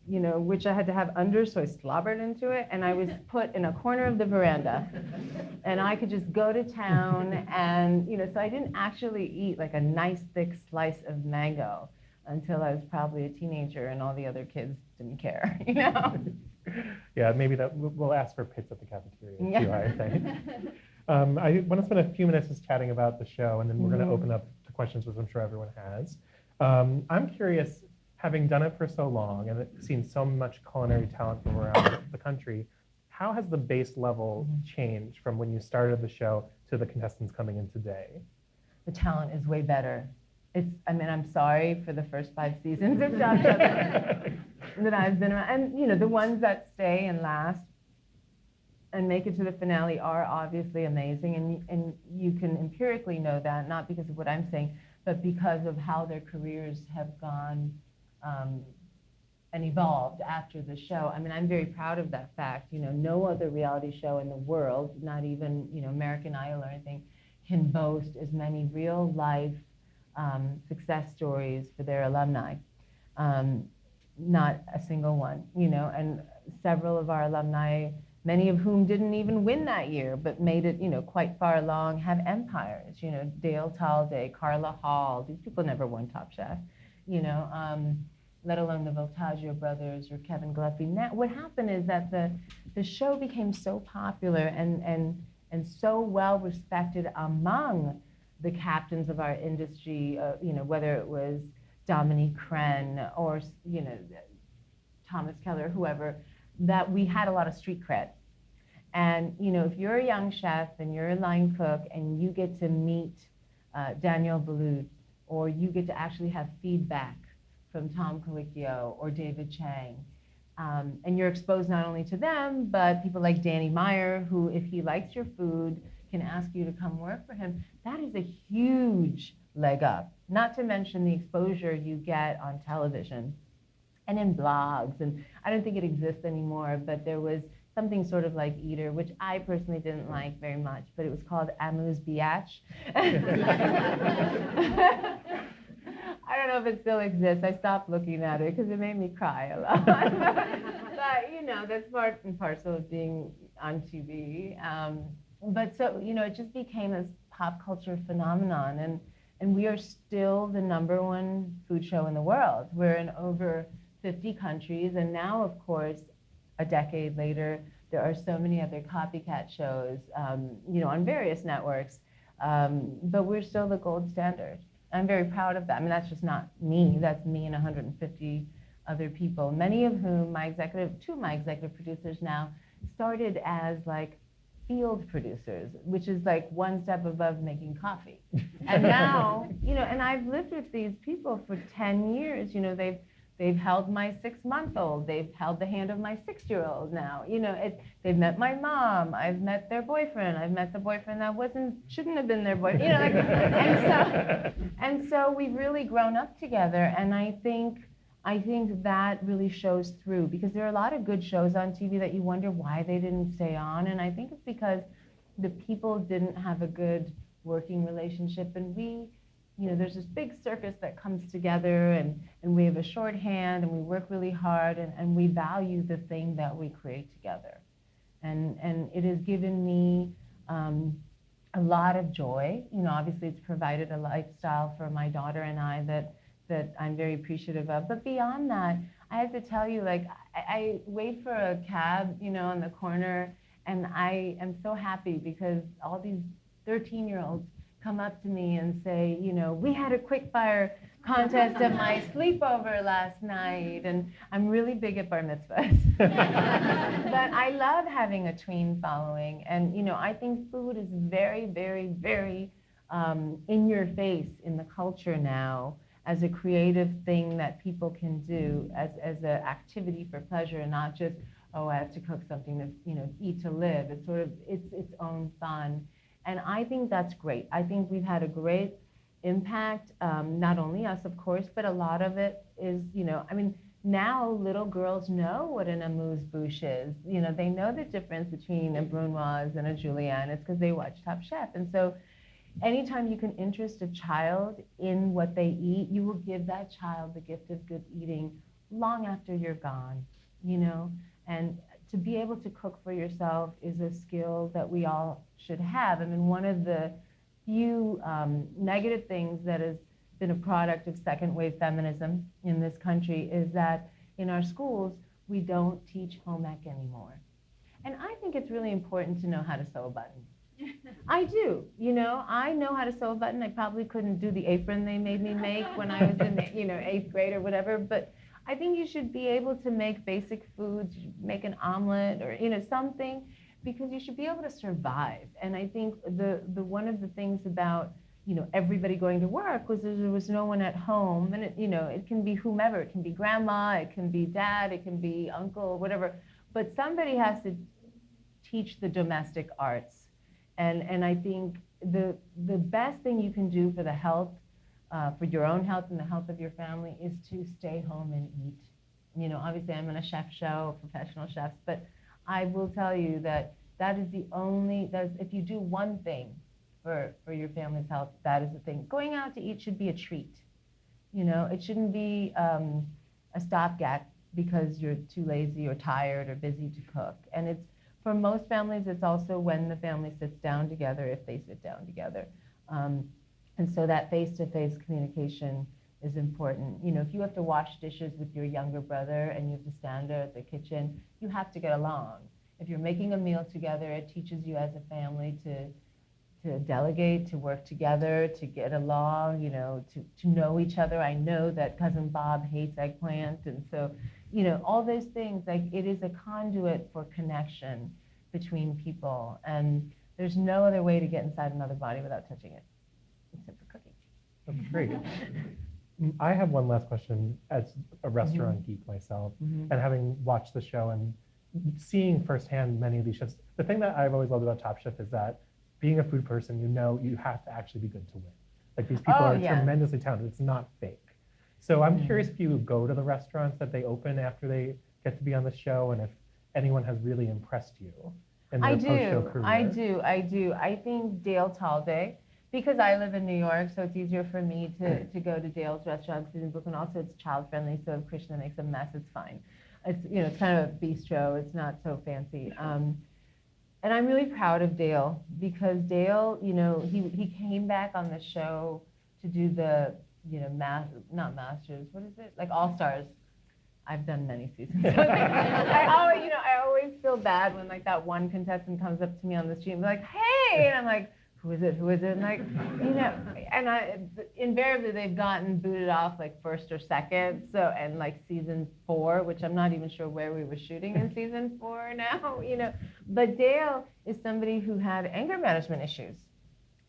you know, which I had to have under, so I slobbered into it, and I was put in a corner of the veranda. And I could just go to town, and you know, so I didn't actually eat like a nice thick slice of mango until I was probably a teenager, and all the other kids didn't care, you know? Yeah, maybe we'll ask for pits at the cafeteria too, Yeah. I think. I want to spend a few minutes just chatting about the show, and then we're going to open up to questions, which I'm sure everyone has. I'm curious, having done it for so long and seen so much culinary talent from around the country, how has the base level changed from when you started the show to the contestants coming in today? The talent is way better. I mean, I'm sorry for the first 5 seasons of Top Chef that I've been around. And, you know, the ones that stay and last and make it to the finale are obviously amazing. And you can empirically know that, not because of what I'm saying, but because of how their careers have gone and evolved after the show. I mean, I'm very proud of that fact. You know, no other reality show in the world, not even, you know, American Idol or anything, can boast as many real life success stories for their alumni. Not a single one, you know, and several of our alumni, many of whom didn't even win that year, but made it, you know, quite far along, have empires, you know, Dale Talde, Carla Hall. These people never won Top Chef, you know, let alone the Voltaggio brothers or Kevin Gillespie. Now, what happened is that the show became so popular and so well respected among the captains of our industry, you know, whether it was Dominique Crenn or, you know, Thomas Keller, whoever, that we had a lot of street cred. And, you know, if you're a young chef and you're a line cook and you get to meet Daniel Boulud, or you get to actually have feedback from Tom Colicchio or David Chang, and you're exposed not only to them, but people like Danny Meyer, who, if he likes your food, can ask you to come work for him, that is a huge leg up. Not to mention the exposure you get on television and in blogs. And I don't think it exists anymore, but there was something sort of like Eater, which I personally didn't like very much, but it was called Amuse Biatch. I don't know if it still exists. I stopped looking at it because it made me cry a lot. But, you know, that's part and parcel of being on TV. But so, you know, it just became this pop culture phenomenon. And we are still the #1 food show in the world. We're in over 50 countries. And now, of course, a decade later, there are so many other copycat shows, you know, on various networks. But we're still the gold standard. I'm very proud of that. I mean, that's just not me. That's me and 150 other people, many of whom two of my executive producers now started as like field producers, which is like one step above making coffee. And now, you know, and I've lived with these people for 10 years. You know, they've held my 6-month-old. They've held the hand of my 6-year-old now. You know, they've met my mom. I've met their boyfriend. I've met the boyfriend that shouldn't have been their boyfriend. You know, like, and so we've really grown up together. And I think that really shows through, because there are a lot of good shows on TV that you wonder why they didn't stay on. And I think it's because the people didn't have a good working relationship. And you know, there's this big circus that comes together, and we have a shorthand, and we work really hard, and we value the thing that we create together. And it has given me a lot of joy. You know, obviously it's provided a lifestyle for my daughter and I that I'm very appreciative of. But beyond that, I have to tell you, like, I wait for a cab, you know, on the corner, and I am so happy because all these 13-year-olds come up to me and say, you know, we had a quick fire contest at my sleepover last night, and I'm really big at bar mitzvahs. But I love having a tween following, and you know, I think food is very, very, very in your face in the culture now as a creative thing that people can do as an activity for pleasure, and not just, oh, I have to cook something to, you know, eat to live. It's sort of its own fun, and I think that's great. I think we've had a great impact, not only us, of course, but a lot of it is, you know, I mean, now little girls know what an amuse-bouche is. You know, they know the difference between a brunoise and a julienne. It's because they watch Top Chef. And so anytime you can interest a child in what they eat, you will give that child the gift of good eating long after you're gone, you know? And to be able to cook for yourself is a skill that we all should have. I mean, one of the few negative things that has been a product of second wave feminism in this country is that in our schools, we don't teach home ec anymore. And I think it's really important to know how to sew a button. I do, you know, I know how to sew a button. I probably couldn't do the apron they made me make when I was in, you know, 8th grade or whatever, but I think you should be able to make basic foods, make an omelet or, you know, something, because you should be able to survive. And I think the one of the things about, you know, everybody going to work was there was no one at home, and it, you know, it can be whomever, it can be grandma, it can be dad, it can be uncle, whatever, but somebody has to teach the domestic arts. And I think the best thing you can do for the health, for your own health and the health of your family, is to stay home and eat. You know, obviously I'm on a chef show, professional chefs, but I will tell you that that is the only, if you do one thing for your family's health, that is the thing. Going out to eat should be a treat. You know, it shouldn't be a stopgap because you're too lazy or tired or busy to cook. And it's, for most families, it's also when the family sits down together, if they sit down together. And so that face-to-face communication is important. You know, if you have to wash dishes with your younger brother and you have to stand there at the kitchen, you have to get along. If you're making a meal together, it teaches you as a family to delegate, to work together, to get along, you know, to know each other. I know that Cousin Bob hates eggplant, and so, you know, all those things, like, it is a conduit for connection between people, and there's no other way to get inside another body without touching it, except for cooking. That's great. I have one last question as a restaurant geek myself, and having watched the show and seeing firsthand many of these chefs. The thing that I've always loved about Top Chef is that being a food person, you know you have to actually be good to win. Like, these people are tremendously talented. It's not fake. So I'm curious if you go to the restaurants that they open after they get to be on the show, and if anyone has really impressed you in their post-show career. I do. I think Dale Talde, because I live in New York, so it's easier for me to go to Dale's restaurants in Brooklyn. Also, it's child-friendly, so if Krishna makes a mess, it's fine. It's, you know, it's kind of a bistro. It's not so fancy. And I'm really proud of Dale, because Dale, you know, he came back on the show to do the, you know, not Masters, what is it? Like All-Stars. I've done many seasons. I always feel bad when, like, that one contestant comes up to me on the street and be like, hey, and I'm like, who is it? And like, you know, and invariably they've gotten booted off like first or second. So, and like season 4, which I'm not even sure where we were shooting in season 4 now, you know. But Dale is somebody who had anger management issues,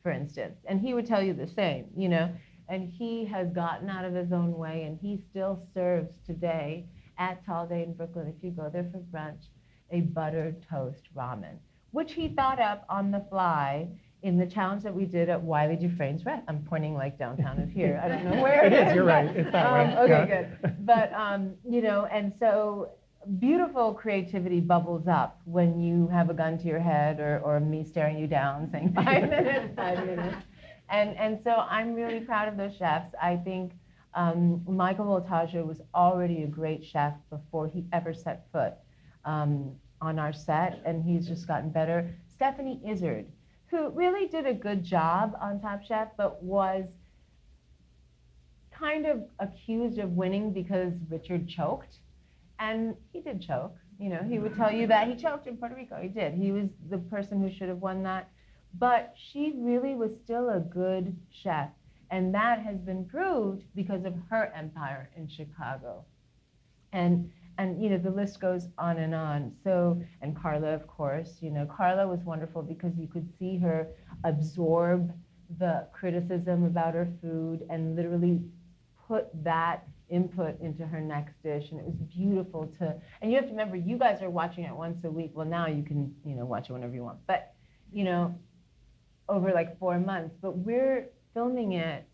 for instance, and he would tell you the same, you know. And he has gotten out of his own way, and he still serves today at Talde in Brooklyn, if you go there for brunch, a buttered toast ramen, which he thought up on the fly in the challenge that we did at Wiley Dufresne's restaurant. I'm pointing like downtown of here. I don't know where it is. You're right. It's that way. Okay, good. But, you know, and so beautiful creativity bubbles up when you have a gun to your head, or me staring you down saying 5 minutes, 5 minutes. And so I'm really proud of those chefs. I think Michael Voltaggio was already a great chef before he ever set foot on our set, and he's just gotten better. Stephanie Izzard, who really did a good job on Top Chef, but was kind of accused of winning because Richard choked. And he did choke. You know, he would tell you that he choked in Puerto Rico. He did. He was the person who should have won that. But she really was still a good chef. And that has been proved because of her empire in Chicago. And you know, the list goes on and on. So, and Carla, of course, you know, Carla was wonderful because you could see her absorb the criticism about her food and literally put that input into her next dish. And it was beautiful to, and you have to remember, you guys are watching it once a week. Well, now you can, you know, watch it whenever you want. But, you know, over like 4 months, but we're filming it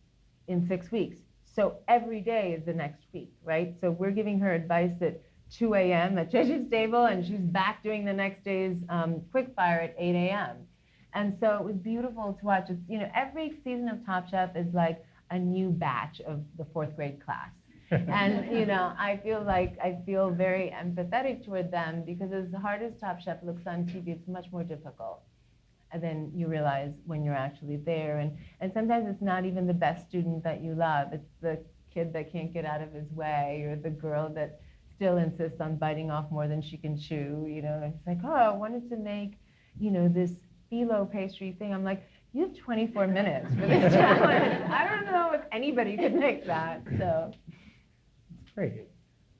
in 6 weeks. So every day is the next week, right? So we're giving her advice at 2 a.m. at Judge's table, and she's back doing the next day's quick fire at 8 a.m. And so it was beautiful to watch. It's, you know, every season of Top Chef is like a new batch of the 4th grade class. And, you know, I feel very empathetic toward them because as hard as Top Chef looks on TV, it's much more difficult. And then you realize when you're actually there. And sometimes it's not even the best student that you love. It's the kid that can't get out of his way, or the girl that still insists on biting off more than she can chew. You know, and it's like, oh, I wanted to make, you know, this phyllo pastry thing. I'm like, you have 24 minutes for this challenge. I don't know if anybody could make that. So. That's great.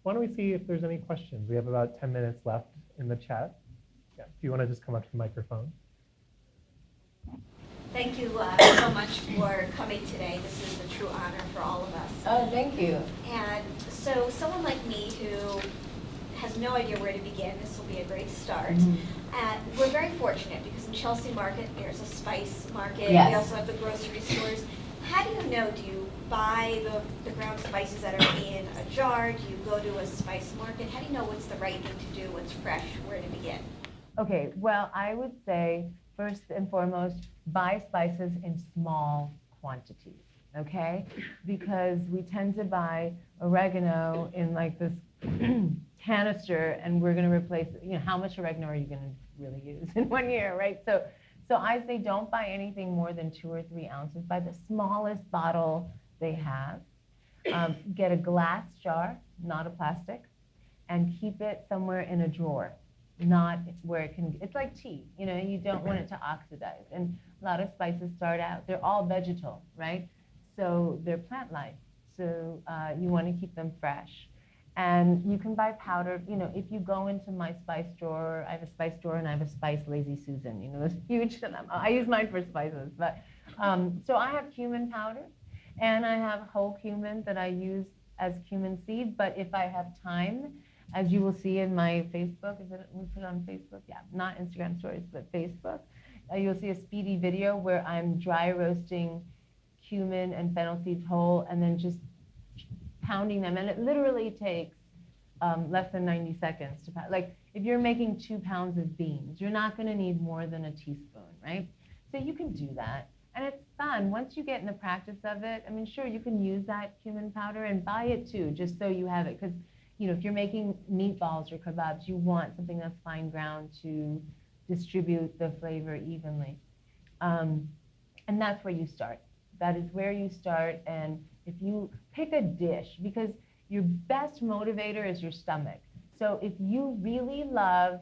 Why don't we see if there's any questions? We have about 10 minutes left in the chat. Yeah, if you want to just come up to the microphone. Thank you so much for coming today. This is a true honor for all of us. Oh, thank you. And so someone like me who has no idea where to begin, this will be a great start. Mm-hmm. We're very fortunate because in Chelsea Market, there's a spice market. Yes. We also have the grocery stores. How do you know? Do you buy the ground spices that are in a jar? Do you go to a spice market? How do you know what's the right thing to do, what's fresh, where to begin? Okay, well, I would say, first and foremost, buy spices in small quantities, okay? Because we tend to buy oregano in like this canister, and we're gonna replace, you know, how much oregano are you gonna really use in 1 year, right? So I say don't buy anything more than 2 or 3 ounces. Buy the smallest bottle they have. Get a glass jar, not a plastic, and keep it somewhere in a drawer. Not where it can, it's like tea, you know, you don't want it to oxidize. And a lot of spices start out, they're all vegetal, right? So they're plant-like. So you want to keep them fresh. And you can buy powder, you know, if you go into my spice drawer, I have a spice drawer and I have a spice Lazy Susan, you know, those huge, I use mine for spices. But so I have cumin powder and I have whole cumin that I use as cumin seed. But if I have time, as you will see in my Facebook, is it, we put it on Facebook? Yeah, not Instagram stories, but Facebook. You'll see a speedy video where I'm dry roasting cumin and fennel seeds whole and then just pounding them. And it literally takes less than 90 seconds to pound. Like if you're making 2 pounds of beans, you're not gonna need more than a teaspoon, right? So you can do that. And it's fun. Once you get in the practice of it, I mean, sure, you can use that cumin powder and buy it too, just so you have it. Because you know, if you're making meatballs or kebabs, you want something that's fine ground to distribute the flavor evenly. And that's where you start. That is where you start. And if you pick a dish, because your best motivator is your stomach. So if you really love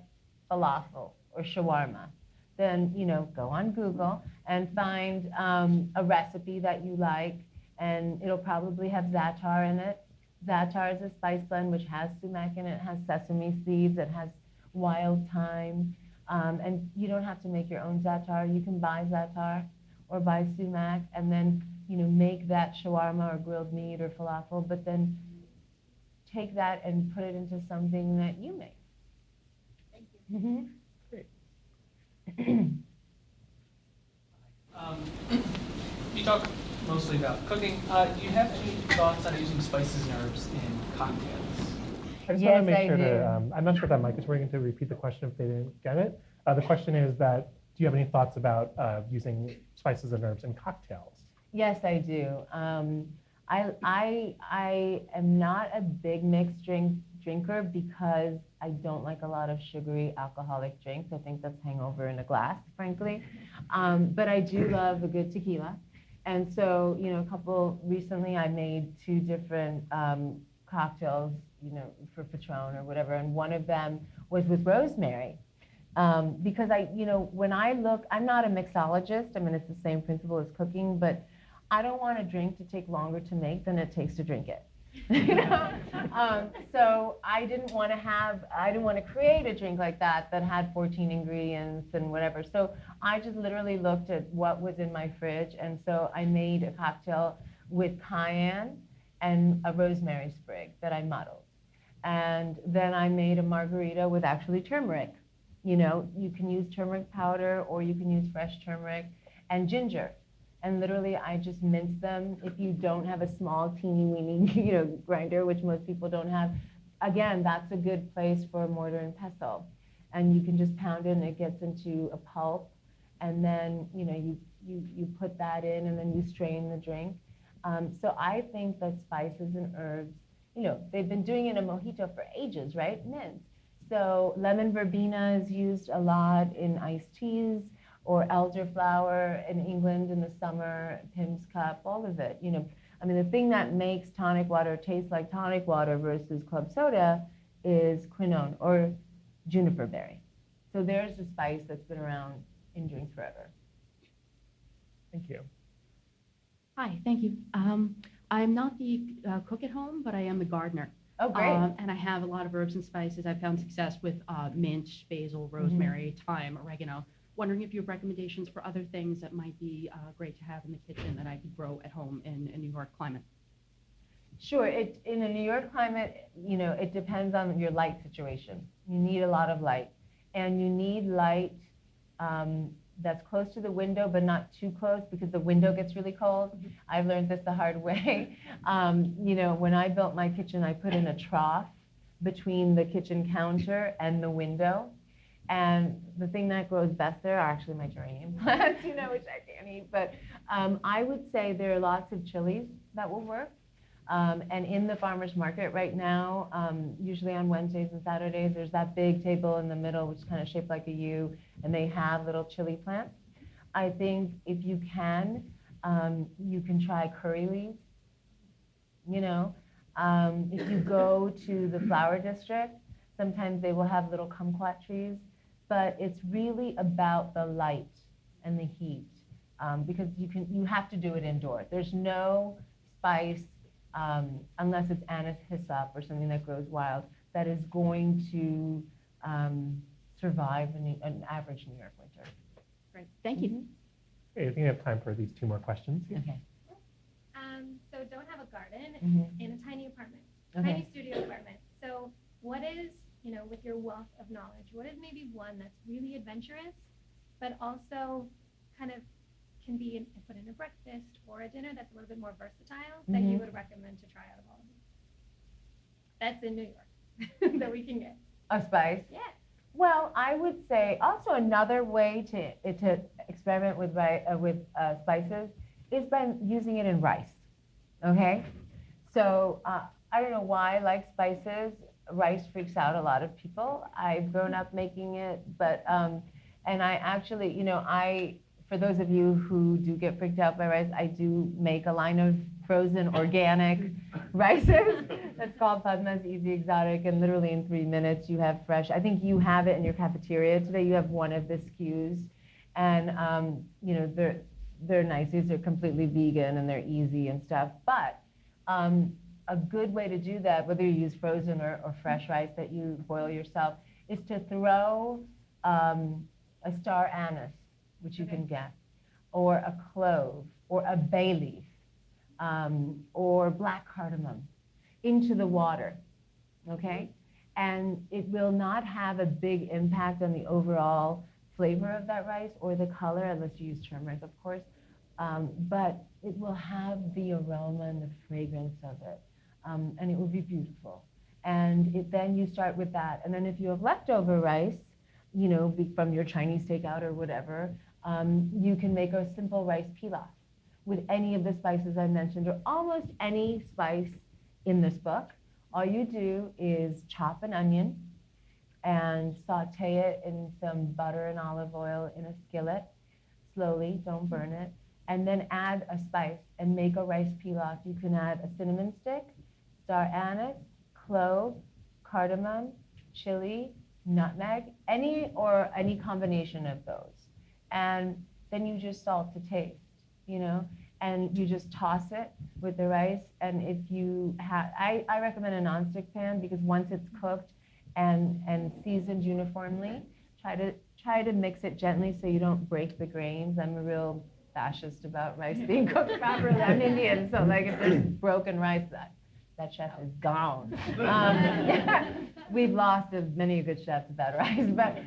falafel or shawarma, then, you know, go on Google and find a recipe that you like, and it'll probably have za'atar in it. Za'atar is a spice blend which has sumac in it, has sesame seeds, it has wild thyme, and you don't have to make your own za'atar. You can buy za'atar or buy sumac, and then, you know, make that shawarma or grilled meat or falafel, but then take that and put it into something that you make. Thank you. Mm-hmm. Great. You talk mostly about cooking. Do you have any thoughts on using spices and herbs in cocktails? I just Yes, want to make I sure do. to, I'm not sure if that mic is working to repeat the question if they didn't get it. The question is that, do you have any thoughts about using spices and herbs in cocktails? Yes, I do. I am not a big mixed drinker because I don't like a lot of sugary alcoholic drinks. I think that's hangover in a glass, frankly. But I do love a good tequila. And so, you know, recently I made 2 different cocktails, for Patron or whatever, and one of them was with rosemary. Because when I look, I'm not a mixologist. I mean, it's the same principle as cooking, but I don't want a drink to take longer to make than it takes to drink it. So I didn't want to create a drink like that had 14 ingredients and whatever. So I just literally looked at what was in my fridge, and so I made a cocktail with cayenne and a rosemary sprig that I muddled. And then I made a margarita with actually turmeric. You can use turmeric powder or you can use fresh turmeric and ginger. And literally, I just mince them. If you don't have a small, teeny-weeny, grinder, which most people don't have, again, that's a good place for mortar and pestle. And you can just pound it, and it gets into a pulp. And then, you put that in, and then you strain the drink. So I think that spices and herbs, they've been doing it in mojito for ages, right? Mint. So lemon verbena is used a lot in iced teas, or elderflower in England in the summer, Pim's cup, all of it. I mean, the thing that makes tonic water taste like tonic water versus club soda is quinone or juniper berry. So there's a spice that's been around in drinks forever. Thank you. Hi, thank you. I'm not the cook at home, but I am the gardener. Oh, great. And I have a lot of herbs and spices. I've found success with mint, basil, rosemary, thyme, oregano. Wondering if you have recommendations for other things that might be great to have in the kitchen that I could grow at home in a New York climate. Sure. In a New York climate, it depends on your light situation. You need a lot of light. And you need light that's close to the window, but not too close, because the window gets really cold. I've learned this the hard way. When I built my kitchen, I put in a trough between the kitchen counter and the window. And the thing that grows best there are actually my geranium plants, which I can't eat. But I would say there are lots of chilies that will work. And in the farmer's market right now, usually on Wednesdays and Saturdays, there's that big table in the middle, which is kind of shaped like a U, and they have little chili plants. I think if you can try curry leaves. If you go to the flower district, sometimes they will have little kumquat trees. But it's really about the light and the heat, because you have to do it indoors. There's no spice, unless it's anise hyssop or something that grows wild, that is going to survive an average New York winter. Great, thank you. Okay, I think we have time for these 2 more questions. Okay. So don't have a garden in a tiny apartment, Okay. tiny studio apartment. So what is, with your wealth of knowledge, what is maybe one that's really adventurous, but also kind of can be put in a breakfast or a dinner that's a little bit more versatile that you would recommend to try out of all of these? That's in New York that we can get. A spice? Yeah. Well, I would say also another way to experiment with spices is by using it in rice. Okay? So I don't know why I like spices. Rice freaks out a lot of people. I've grown up making it, but and I actually, for those of you who do get freaked out by rice, I do make a line of frozen organic rices. That's called Padma's Easy Exotic, and literally in 3 minutes you have fresh. I think you have it in your cafeteria today. You have one of the SKUs, and they're nice. These are completely vegan and they're easy and stuff. But a good way to do that, whether you use frozen or fresh rice that you boil yourself, is to throw a star anise, which you can get, or a clove, or a bay leaf, or black cardamom into the water, okay? And it will not have a big impact on the overall flavor of that rice or the color, unless you use turmeric, of course. But it will have the aroma and the fragrance of it, and it will be beautiful. And then you start with that. And then if you have leftover rice, from your Chinese takeout or whatever, you can make a simple rice pilaf with any of the spices I mentioned, or almost any spice in this book. All you do is chop an onion and saute it in some butter and olive oil in a skillet, slowly, don't burn it, and then add a spice and make a rice pilaf. You can add a cinnamon stick, star anise, clove, cardamom, chili, nutmeg, any combination of those. And then you just salt to taste, and you just toss it with the rice. And if you have, I recommend a nonstick pan, because once it's cooked and seasoned uniformly, try to mix it gently so you don't break the grains. I'm a real fascist about rice being cooked properly. I'm Indian, so like if there's broken rice, that chef is gone. We've lost many good chefs about rice, but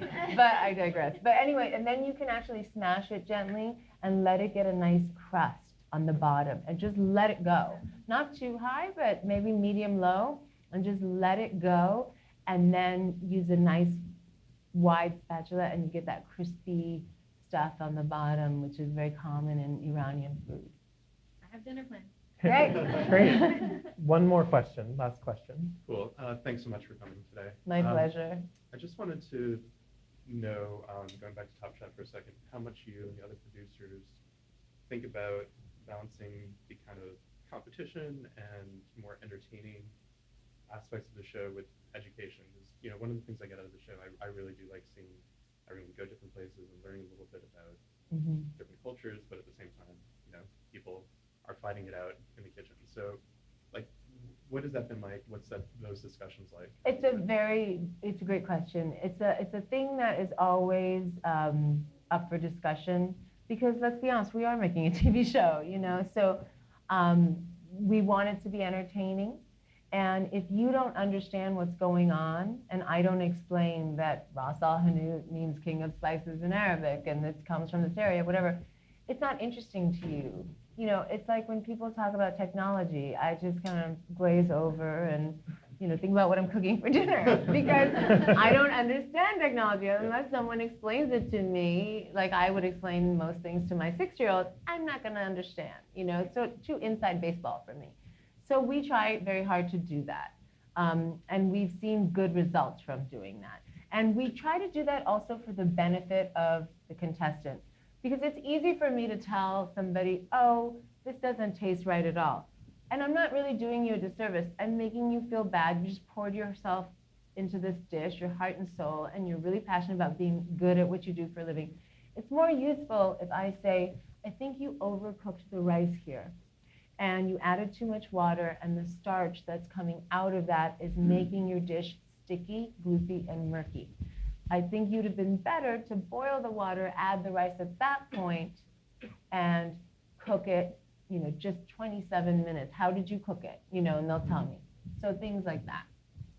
I digress. But anyway, and then you can actually smash it gently and let it get a nice crust on the bottom, and just let it go. Not too high, but maybe medium low, and just let it go, and then use a nice wide spatula, and you get that crispy stuff on the bottom, which is very common in Iranian food. I have dinner planned. Great. Great. One more question, last question. Cool. Thanks so much for coming today. My pleasure. I just wanted to know, going back to Top Chef for a second, how much you and the other producers think about balancing the kind of competition and more entertaining aspects of the show with education. Because, one of the things I get out of the show, I really do like seeing everyone go different places and learning a little bit about different cultures, but at the same time, people are fighting it out in the kitchen. So, what has that been like? What's those discussions like? It's a great question. It's a thing that is always up for discussion, because let's be honest, we are making a TV show, so we want it to be entertaining. And if you don't understand what's going on, and I don't explain that Ras al Hanout means king of spices in Arabic, and it comes from this area, whatever, it's not interesting to you. It's like when people talk about technology, I just kind of glaze over and, think about what I'm cooking for dinner, because I don't understand technology unless someone explains it to me, like I would explain most things to my 6-year-old. I'm not going to understand, so too inside baseball for me. So we try very hard to do that, and we've seen good results from doing that. And we try to do that also for the benefit of the contestants. Because it's easy for me to tell somebody, oh, this doesn't taste right at all. And I'm not really doing you a disservice. I'm making you feel bad. You just poured yourself into this dish, your heart and soul, and you're really passionate about being good at what you do for a living. It's more useful if I say, I think you overcooked the rice here, and you added too much water, and the starch that's coming out of that is making your dish sticky, gloopy, and murky. I think you'd have been better to boil the water, add the rice at that point, and cook it, just 27 minutes. How did you cook it? And they'll tell me. So things like that.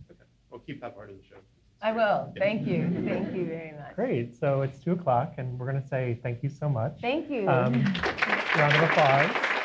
Okay. Well, keep that part of the show. I will. Thank you. Thank you very much. Great. So it's 2:00, and we're going to say thank you so much. Thank you. Round of applause.